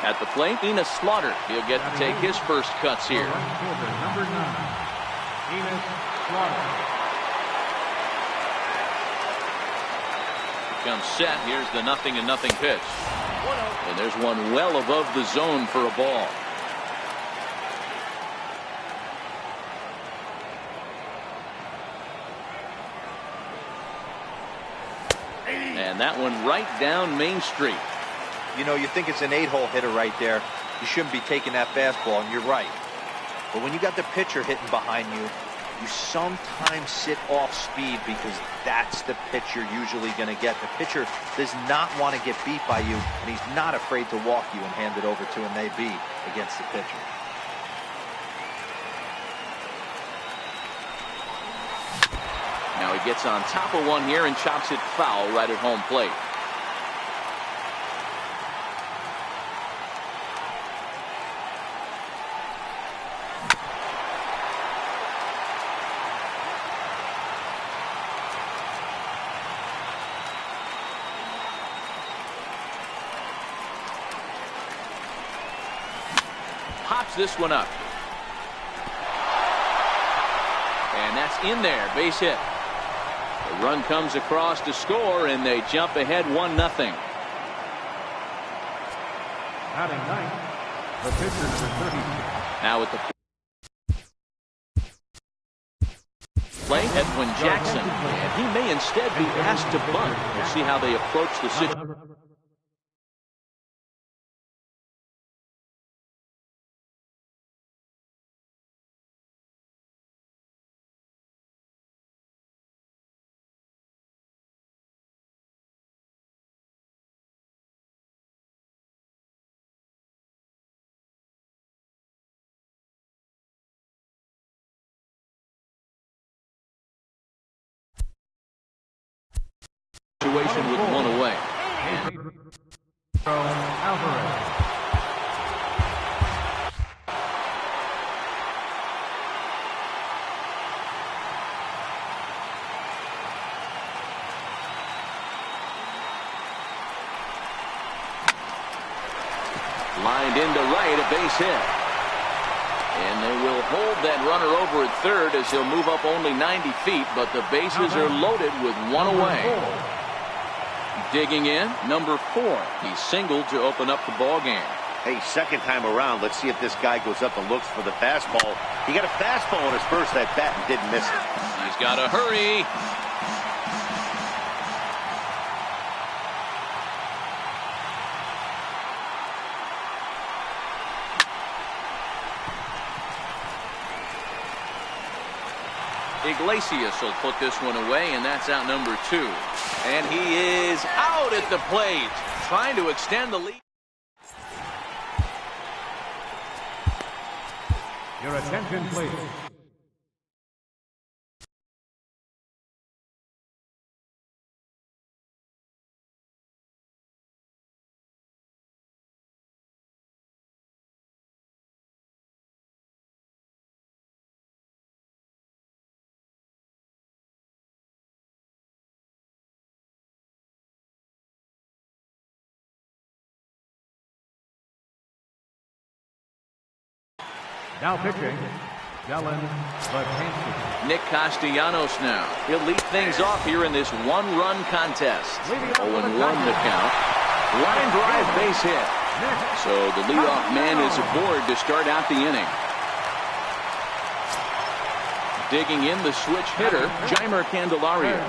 At the plate, Enos Slaughter. He'll get to take his first cuts here. Number 9, Enos Comes set. Here's the 0-0 pitch. And there's one well above the zone for a ball. And that one right down Main Street. You know, you think it's an 8-hole hitter right there. You shouldn't be taking that fastball, and you're right. But when you got the pitcher hitting behind you, you sometimes sit off speed because that's the pitch you're usually going to get. The pitcher does not want to get beat by you, and he's not afraid to walk you and hand it over to an AB against the pitcher. Now he gets on top of one here and chops it foul right at home plate. Pops this one up. And that's in there. Base hit. The run comes across to score, and they jump ahead 1-0. Batting ninth, the pitcher number 30. Now at the plate, Edwin Jackson. And he may instead be asked to bunt. We'll see how they approach the situation. With one away. Alvarez. Lined into right, a base hit. And they will hold that runner over at third as he'll move up only 90 feet, but the bases are loaded with one away. Digging in, number 4. He singled to open up the ball game. Hey, second time around, let's see if this guy goes up and looks for the fastball. He got a fastball on his first at bat and didn't miss it. He's got to hurry. Iglesias will put this one away, and that's out number 2. And he is out at the plate, trying to extend the lead. Your attention, please. Now pitching, Dylan Vacancy. Nick Castellanos now. He'll lead things off here in this one-run contest. 0-1 the count. Line drive base hit. So the leadoff man is aboard to start out the inning. Digging in the switch hitter, Jeimer Candelario.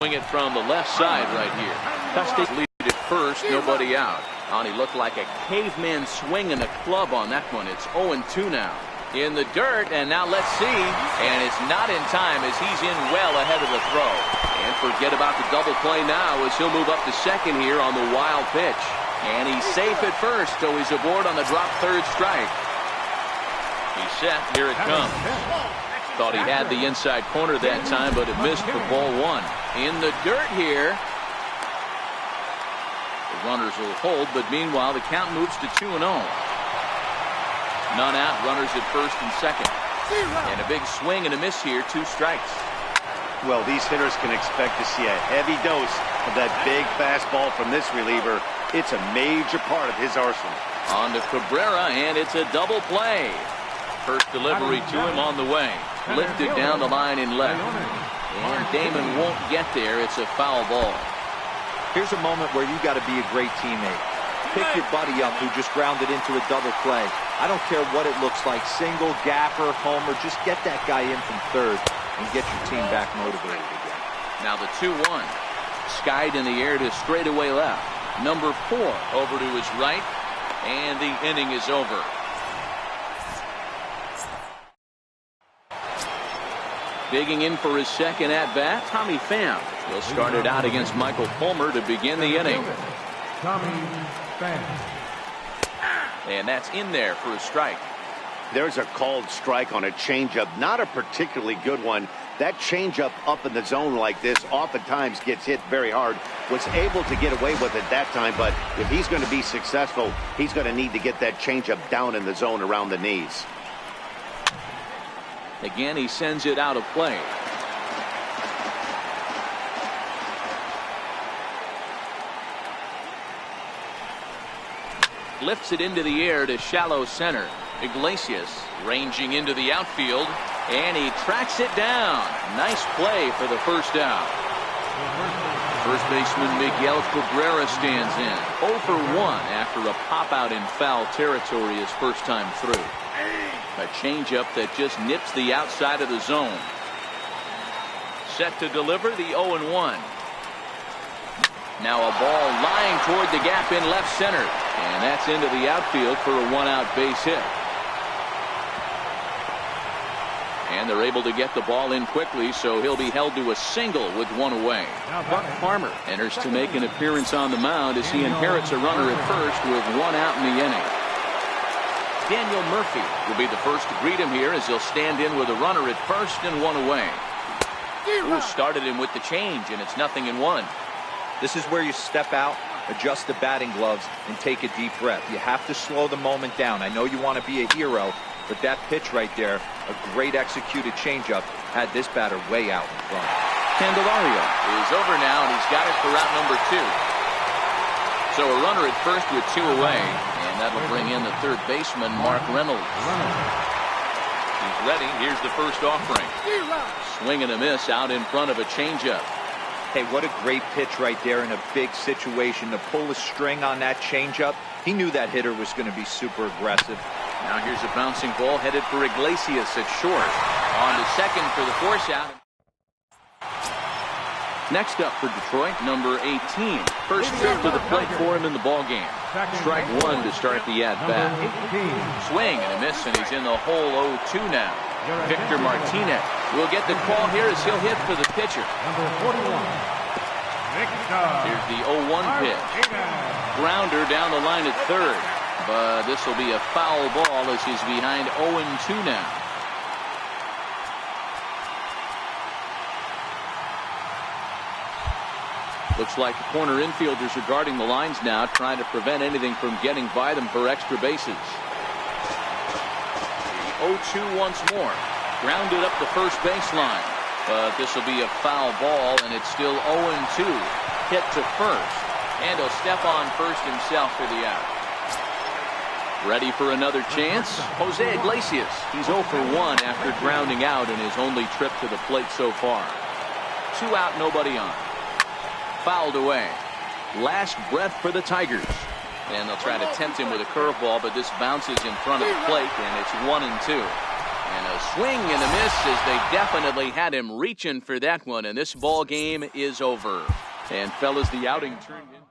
Swing it from the left side right here. Touchdown lead at first, nobody out. He looked like a caveman swinging a club on that one. It's 0-2 now. In the dirt, and now let's see. And it's not in time as he's in well ahead of the throw. And forget about the double play now as he'll move up to second here on the wild pitch. And he's safe at first, so he's aboard on the drop third strike. He's set. Here it comes. Thought he had the inside corner that time, but it missed for ball one. In the dirt here. The runners will hold, but meanwhile the count moves to 2-0. None out, runners at first and second. And a big swing and a miss here, 2 strikes. Well, these hitters can expect to see a heavy dose of that big fastball from this reliever. It's a major part of his arsenal. On to Cabrera, and it's a double play. First delivery to him on the way. Lifted down the line in left. And Damon won't get there. It's a foul ball. Here's a moment where you got to be a great teammate. Pick your buddy up who just grounded into a double play. I don't care what it looks like, single, gapper, homer, just get that guy in from third and get your team back motivated again. Now the 2-1. Skied in the air to straightaway left. Number 4 over to his right, and the inning is over. Digging in for his second at-bat, Tommy Pham. He'll start it out against Michael Fulmer to begin the inning. Tommy Pham. And that's in there for a strike. There's a called strike on a changeup, not a particularly good one. That changeup up in the zone like this oftentimes gets hit very hard. Was able to get away with it that time, but if he's going to be successful, he's going to need to get that changeup down in the zone around the knees. Again, he sends it out of play. Lifts it into the air to shallow center. Iglesias ranging into the outfield, and he tracks it down. Nice play for the first out. First baseman Miguel Cabrera stands in. 0 for 1 after a pop out in foul territory his first time through. A changeup that just nips the outside of the zone. Set to deliver the 0-1. Now a ball lying toward the gap in left center. And that's into the outfield for a 1-out base hit. And they're able to get the ball in quickly, so he'll be held to a single with 1 away. Buck Farmer enters to make an appearance on the mound as he inherits a runner at first with 1 out in the inning. Daniel Murphy will be the first to greet him here as he'll stand in with a runner at first and 1 away. Ooh, started him with the change, and it's 0-1. This is where you step out, adjust the batting gloves, and take a deep breath. You have to slow the moment down. I know you want to be a hero, but that pitch right there, a great executed changeup, had this batter way out in front. Candelario is over now, and he's got it for out number 2. So a runner at first with 2 away, and that'll bring in the third baseman, Mark Reynolds. He's ready. Here's the first offering. Swing and a miss out in front of a changeup. Hey, what a great pitch right there in a big situation. To pull a string on that changeup, he knew that hitter was going to be super aggressive. Now here's a bouncing ball headed for Iglesias at short. On to second for the force out. Next up for Detroit, number 18. First trip to the plate for him in the ballgame. Strike 1 to start the at-bat. Swing and a miss, and he's in the hole 0-2 now. Victor Martinez will get the call here as he'll hit for the pitcher. Number 41. Here's the 0-1 pitch. Grounder down the line at third. But this will be a foul ball as he's behind 0-2 now. Looks like the corner infielders are guarding the lines now, trying to prevent anything from getting by them for extra bases. 0-2 once more. Grounded up the first baseline. But this will be a foul ball, and it's still 0-2. Hit to first. And he'll step on first himself for the out. Ready for another chance? Jose Iglesias. He's 0 for 1 after grounding out in his only trip to the plate so far. 2 out, nobody on. Fouled away. Last breath for the Tigers. And they'll try to tempt him with a curveball, but this bounces in front of the plate, and it's 1-2. And a swing and a miss as they definitely had him reaching for that one. And this ball game is over. And fellas, the outing turned in.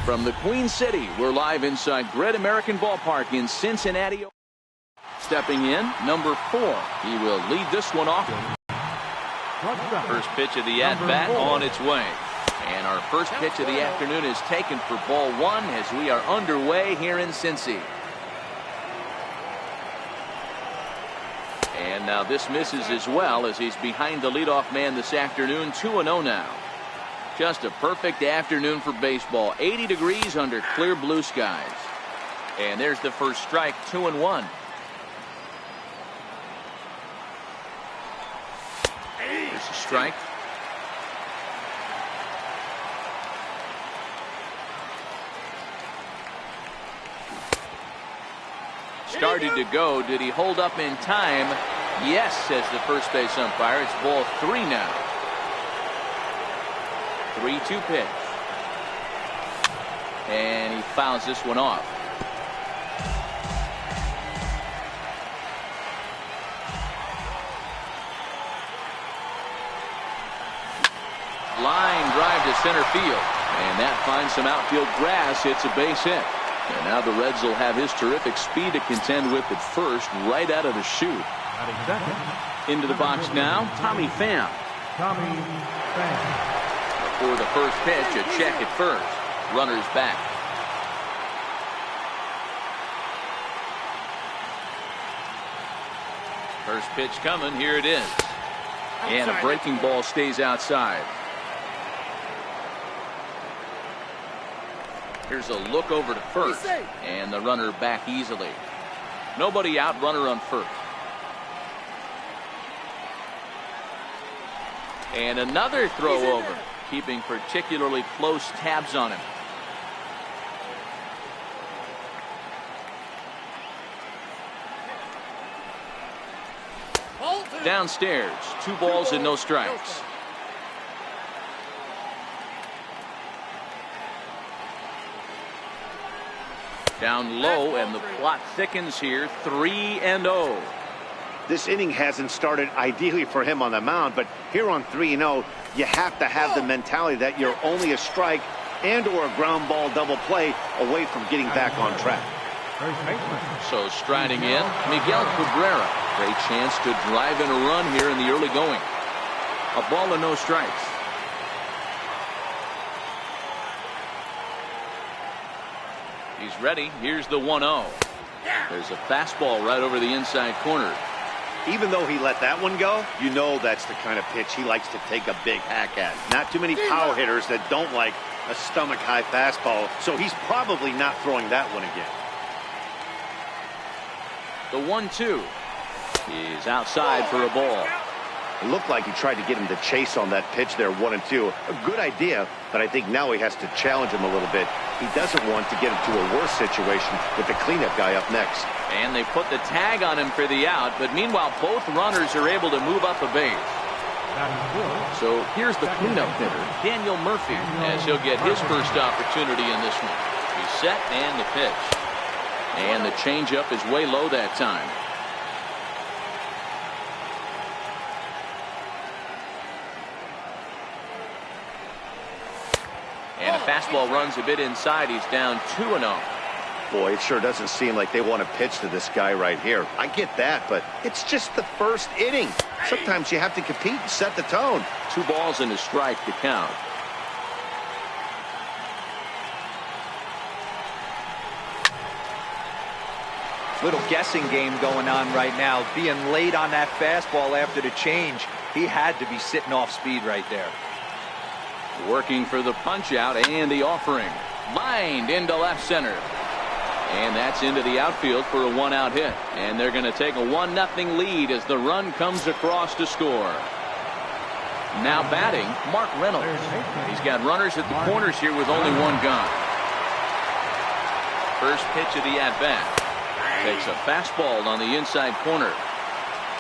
From the Queen City, we're live inside Great American Ballpark in Cincinnati. Stepping in, number 4. He will lead this one off. First pitch of the at-bat on its way. And our first pitch of the afternoon is taken for ball 1 as we are underway here in Cincy. And now this misses as well as he's behind the leadoff man this afternoon. 2-0 now. Just a perfect afternoon for baseball. 80 degrees under clear blue skies. And there's the first strike. 2-1. There's a strike. Started to go. Did he hold up in time? Yes, says the first base umpire. It's ball 3 now. 3-2 pitch. And he fouls this one off. Line drive to center field. And that finds some outfield grass. Hits a base hit. And now the Reds will have his terrific speed to contend with at first right out of the chute. Into the box now, Tommy Pham. Before the first pitch, a check at first. Runners back. First pitch coming. Here it is. And a breaking ball stays outside. Here's a look over to first. And the runner back easily. Nobody out, runner on first. And another throw over. Keeping particularly close tabs on him. Downstairs, 2 balls and no strikes. Down low, and the plot thickens here. 3-0. This inning hasn't started ideally for him on the mound, but here on 3-0, you have to have the mentality that you're only a strike and or a ground ball double play away from getting back on track. So striding in, Miguel Cabrera. Great chance to drive in a run here in the early going. A ball and no strikes. He's ready. Here's the 1-0. There's a fastball right over the inside corner. Even though he let that one go, you know that's the kind of pitch he likes to take a big hack at. Not too many power hitters that don't like a stomach-high fastball, so he's probably not throwing that one again. The 1-2 is outside for a ball. It looked like he tried to get him to chase on that pitch there, 1-2. A good idea, but I think now he has to challenge him a little bit. He doesn't want to get into a worse situation with the cleanup guy up next. And they put the tag on him for the out, but meanwhile both runners are able to move up a base. So here's the cleanup hitter, Daniel Murphy, as he'll get his first opportunity in this one. He's set and the pitch. And the changeup is way low that time. And a fastball runs a bit inside. He's down 2-0. Boy, it sure doesn't seem like they want to pitch to this guy right here. I get that, but it's just the first inning. Sometimes you have to compete and set the tone. 2 balls and a strike to count. Little guessing game going on right now. Being late on that fastball after the change. He had to be sitting off speed right there. Working for the punch out and the offering. Lined into left center. And that's into the outfield for a 1-out hit. And they're going to take a 1-0 lead as the run comes across to score. Now batting, Mark Reynolds. He's got runners at the corners here with only 1 gone. First pitch of the at-bat. Takes a fastball on the inside corner.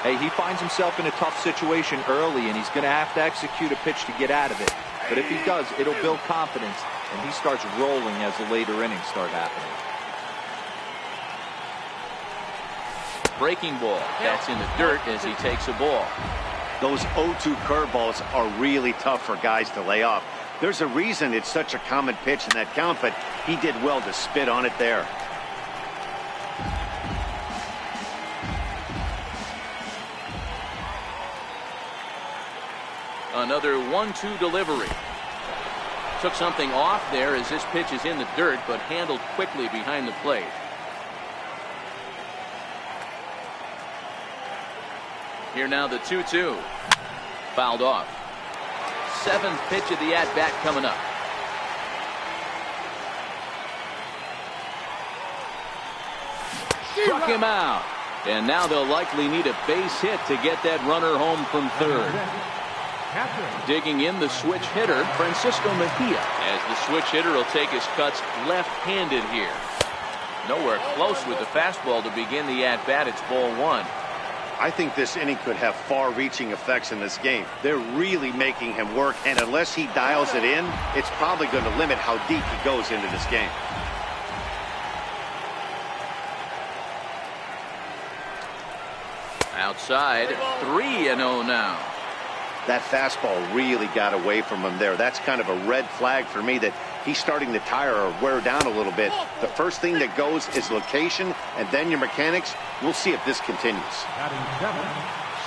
Hey, he finds himself in a tough situation early, and he's going to have to execute a pitch to get out of it. But if he does, it'll build confidence, and he starts rolling as the later innings start happening. Breaking ball. That's in the dirt as he takes a ball. Those 0-2 curveballs are really tough for guys to lay off. There's a reason it's such a common pitch in that count, but he did well to spit on it there. Another 1-2 delivery. Took something off there as this pitch is in the dirt, but handled quickly behind the plate. Here now the 2-2. Fouled off. 7th pitch of the at-bat coming up. Struck him out. And now they'll likely need a base hit to get that runner home from third. Digging in the switch hitter, Francisco Mejia, as the switch hitter will take his cuts left-handed here. Nowhere close with the fastball to begin the at-bat. It's ball 1. I think this inning could have far-reaching effects in this game. They're really making him work, and unless he dials it in, it's probably going to limit how deep he goes into this game. Outside, 3-0 now. That fastball really got away from him there. That's kind of a red flag for me that he's starting to tire or wear down a little bit. The first thing that goes is location, and then your mechanics. We'll see if this continues.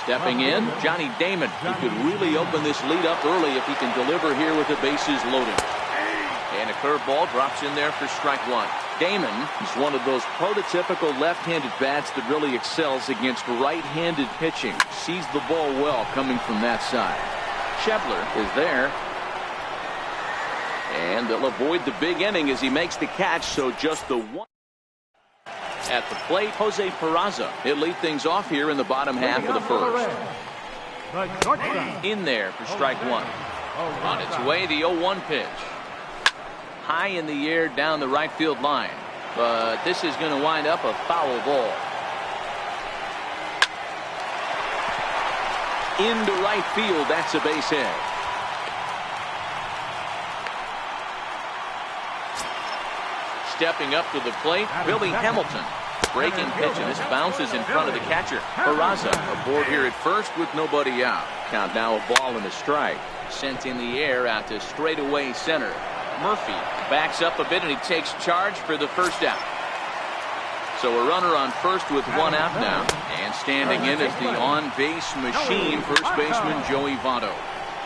Stepping in, Johnny Damon. He could really open this lead up early if he can deliver here with the bases loaded. And a curveball drops in there for strike 1. Damon is one of those prototypical left-handed bats that really excels against right-handed pitching. Sees the ball well coming from that side. Schebler is there. And they'll avoid the big inning as he makes the catch, so just the one. At the plate, Jose Peraza. He'll lead things off here in the bottom half of the first. In there for strike 1. On its way, the 0-1 pitch. High in the air down the right field line. But this is going to wind up a foul ball. Into right field, that's a base hit. Stepping up to the plate, Billy Hamilton. Breaking pitch, and this bounces in front of the catcher. Peraza aboard here at first with nobody out. Count now a ball and a strike. Sent in the air out to straightaway center. Murphy backs up a bit and he takes charge for the first out. So a runner on first with 1 out now. And standing in is the on-base machine, first baseman Joey Votto.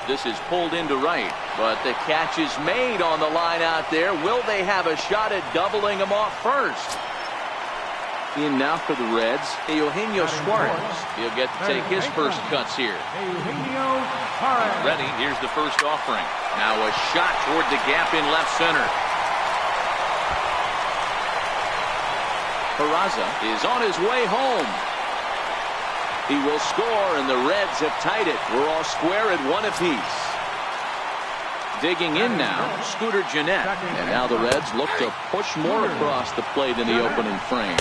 This is pulled into right, but the catch is made on the line out there. Will they have a shot at doubling him off first? In now for the Reds, Eugenio Suarez. He'll get to take his first cuts here. Ready, here's the first offering. Now a shot toward the gap in left center. Peraza is on his way home. He will score, and the Reds have tied it. We're all square at 1 apiece. Digging in now, Scooter Gennett. And now the Reds look to push more across the plate in the opening frame.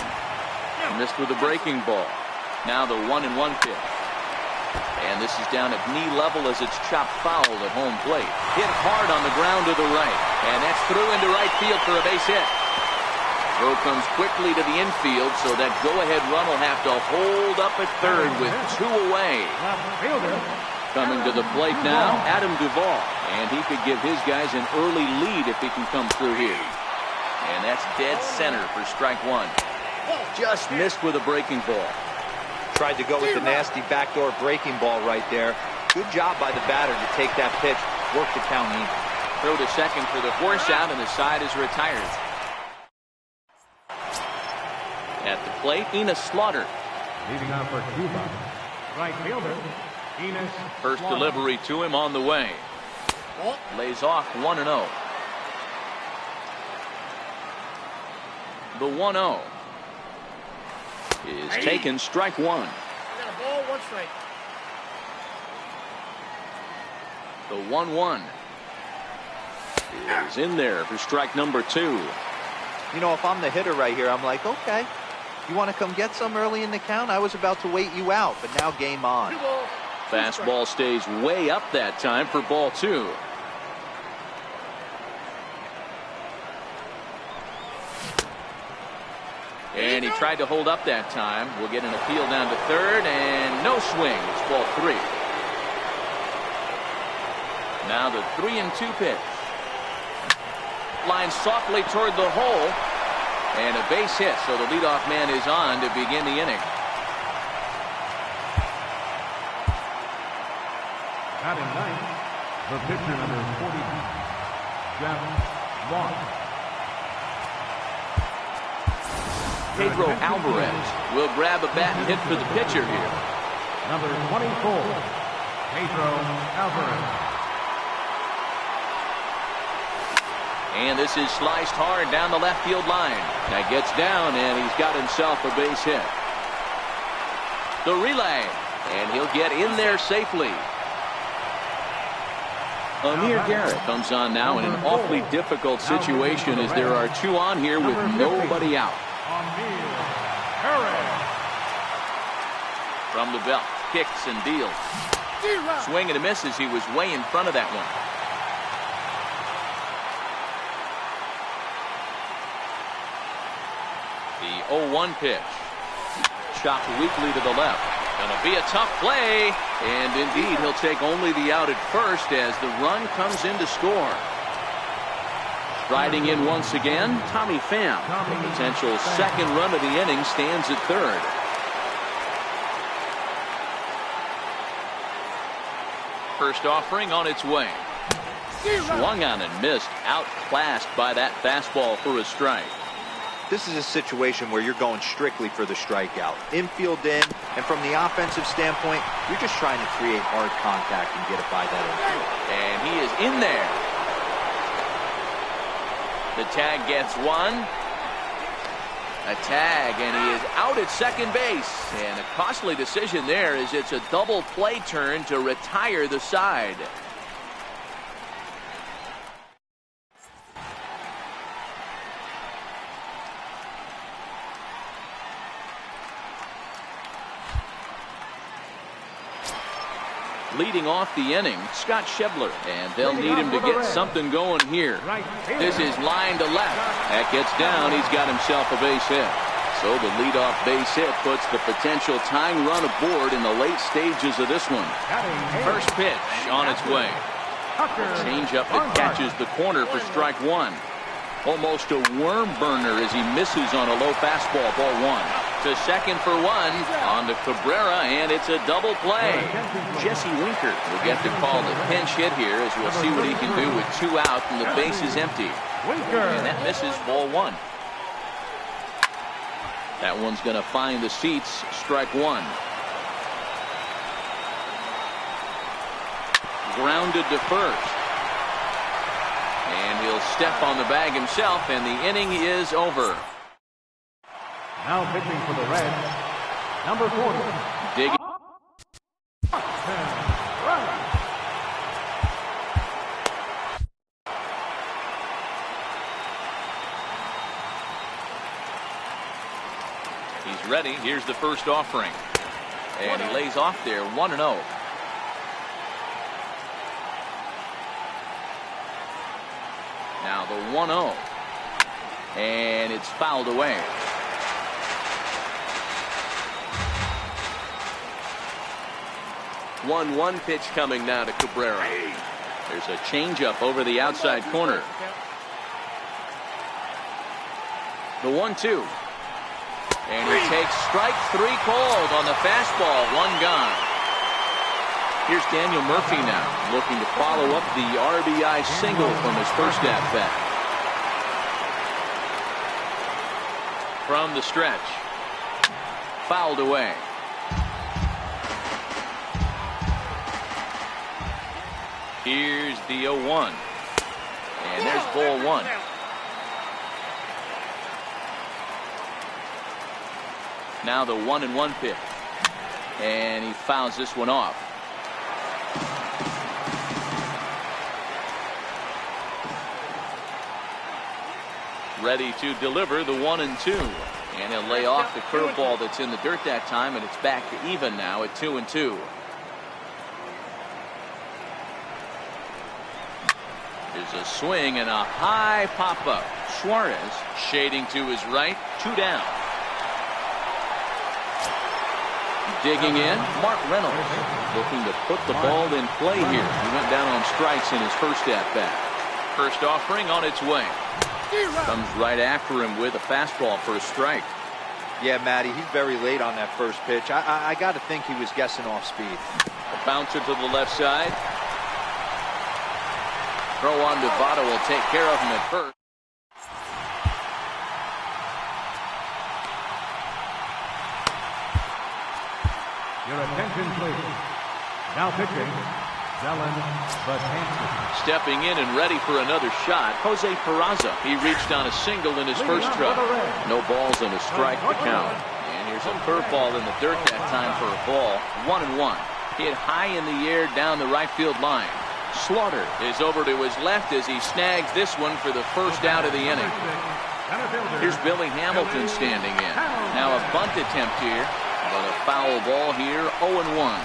Missed with a breaking ball. Now the 1-1 pitch. And this is down at knee level as it's chopped foul at home plate. Hit hard on the ground to the right. And that's through into right field for a base hit. Throw comes quickly to the infield, so that go-ahead run will have to hold up at third with 2 away. Coming to the plate now, Adam Duvall. And he could give his guys an early lead if he can come through here. And that's dead center for strike 1. Just missed with a breaking ball. Tried to go with the nasty backdoor breaking ball right there. Good job by the batter to take that pitch, work the count in. Throw to second for the force out, and the side is retired. At the plate, Enos Slaughter. Leading off for Cuba, right fielder, Enos First Slaughter. delivery to him on the way. Lays off 1-0. The 1-0 is taken, strike 1. We got a ball, 1 strike. The 1-1 is in there for strike number 2. You know, if I'm the hitter right here, I'm like, okay, you want to come get some early in the count? I was about to wait you out, but now game on. Fastball stays way up that time for ball 2. And he tried to hold up that time. We'll get an appeal down to third, and no swing. It's ball 3. Now the 3-2 pitch. Line softly toward the hole. And a base hit, so the leadoff man is on to begin the inning. Batting ninth, the pitcher number 40, Jeff Vaughn. Pedro Alvarez will grab a bat and hit for the pitcher here. Number 24, Pedro Alvarez. And this is sliced hard down the left field line. That gets down, and he's got himself a base hit. The relay, and he'll get in there safely. Amir Garrett comes on now in an awfully difficult situation as there are two on here with nobody out. From the belt, kicks and deals. Swing and a miss as he was way in front of that one. The 0-1 pitch. Chopped weakly to the left. Gonna be a tough play. And indeed, he'll take only the out at first as the run comes in to score. Riding in once again, Tommy Pham. The potential second run of the inning stands at third. First offering on its way. Swung on and missed. Outclassed by that fastball for a strike. This is a situation where you're going strictly for the strikeout. Infield in, and from the offensive standpoint, you're just trying to create hard contact and get it by that infield. And he is in there. The tag gets one. A tag, and he is out at second base. And a costly decision there as it's a double play turn to retire the side. Leading off the inning, Scott Schebler, and they'll need him to get something going here. This is line to left. That gets down. He's got himself a base hit. So the leadoff base hit puts the potential tying run aboard in the late stages of this one. First pitch on its way. Changeup that catches the corner for strike one. Almost a worm burner as he misses on a low fastball, ball one. To second for one, on to Cabrera, and it's a double play. Jesse Winker will get the call to pinch hit here as we'll see what he can do with two out and the base is empty. And that misses, ball one. That one's going to find the seats, strike one. Grounded to first. And he'll step on the bag himself, and the inning is over. Now pitching for the Reds, number 40. Digging. He's ready. Here's the first offering. And he lays off there, 1-0. Now the 1-0. And it's fouled away. 1-1 pitch coming now to Cabrera. There's a changeup over the outside corner. The 1-2. And he takes strike three cold on the fastball. One gone. Here's Daniel Murphy now, looking to follow up the RBI single from his first at bat. From the stretch. Fouled away. Here's the 0-1. And there's ball one. Now the 1-1 pitch. And he fouls this one off. Ready to deliver the 1-2. And he'll lay off the curveball that's in the dirt that time, and it's back to even now at 2-2. There's a swing and a high pop-up. Suarez shading to his right, two down. Digging in, Mark Reynolds looking to put the ball in play here. He went down on strikes in his first at-bat. First offering on its way. Comes right after him with a fastball for a strike. Yeah, Matty, he's very late on that first pitch. I got to think he was guessing off speed. A bouncer to the left side. Throw on to Votto will take care of him at first. Your attention, please. Now pitching, Dylan Betances. Stepping in and ready for another shot, Jose Peraza. He reached on a single in his first try. No balls and a strike to count. And here's a curveball in the dirt that time for a ball. 1-1. Hit high in the air down the right field line. Slaughter is over to his left as he snags this one for the first out of the inning. Here's Billy Hamilton standing in. Now a bunt attempt here, but a foul ball here, 0-1.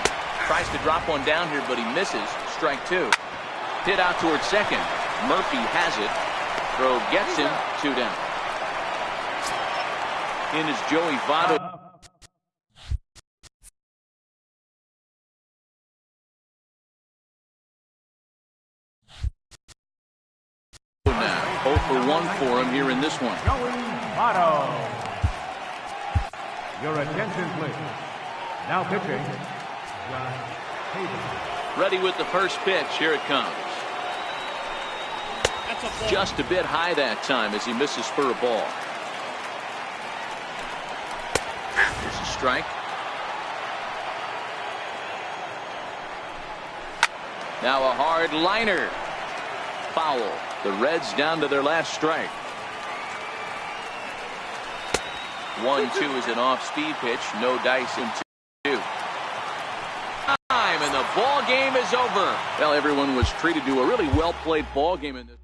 Tries to drop one down here, but he misses. Strike two. Hit out towards second. Murphy has it. Throw gets him. 2 down. In is Joey Votto. Now 0 for 1 for him here in this one. Joey Votto. Your attention, please. Now pitching, John Hayden. Ready with the first pitch. Here it comes. Just a bit high that time as he misses for a ball. There's a strike. Now a hard liner. Foul. The Reds down to their last strike. 1-2 is an off-speed pitch. No dice in 2. Time and the ball game is over. Well, everyone was treated to a really well-played ball game in this.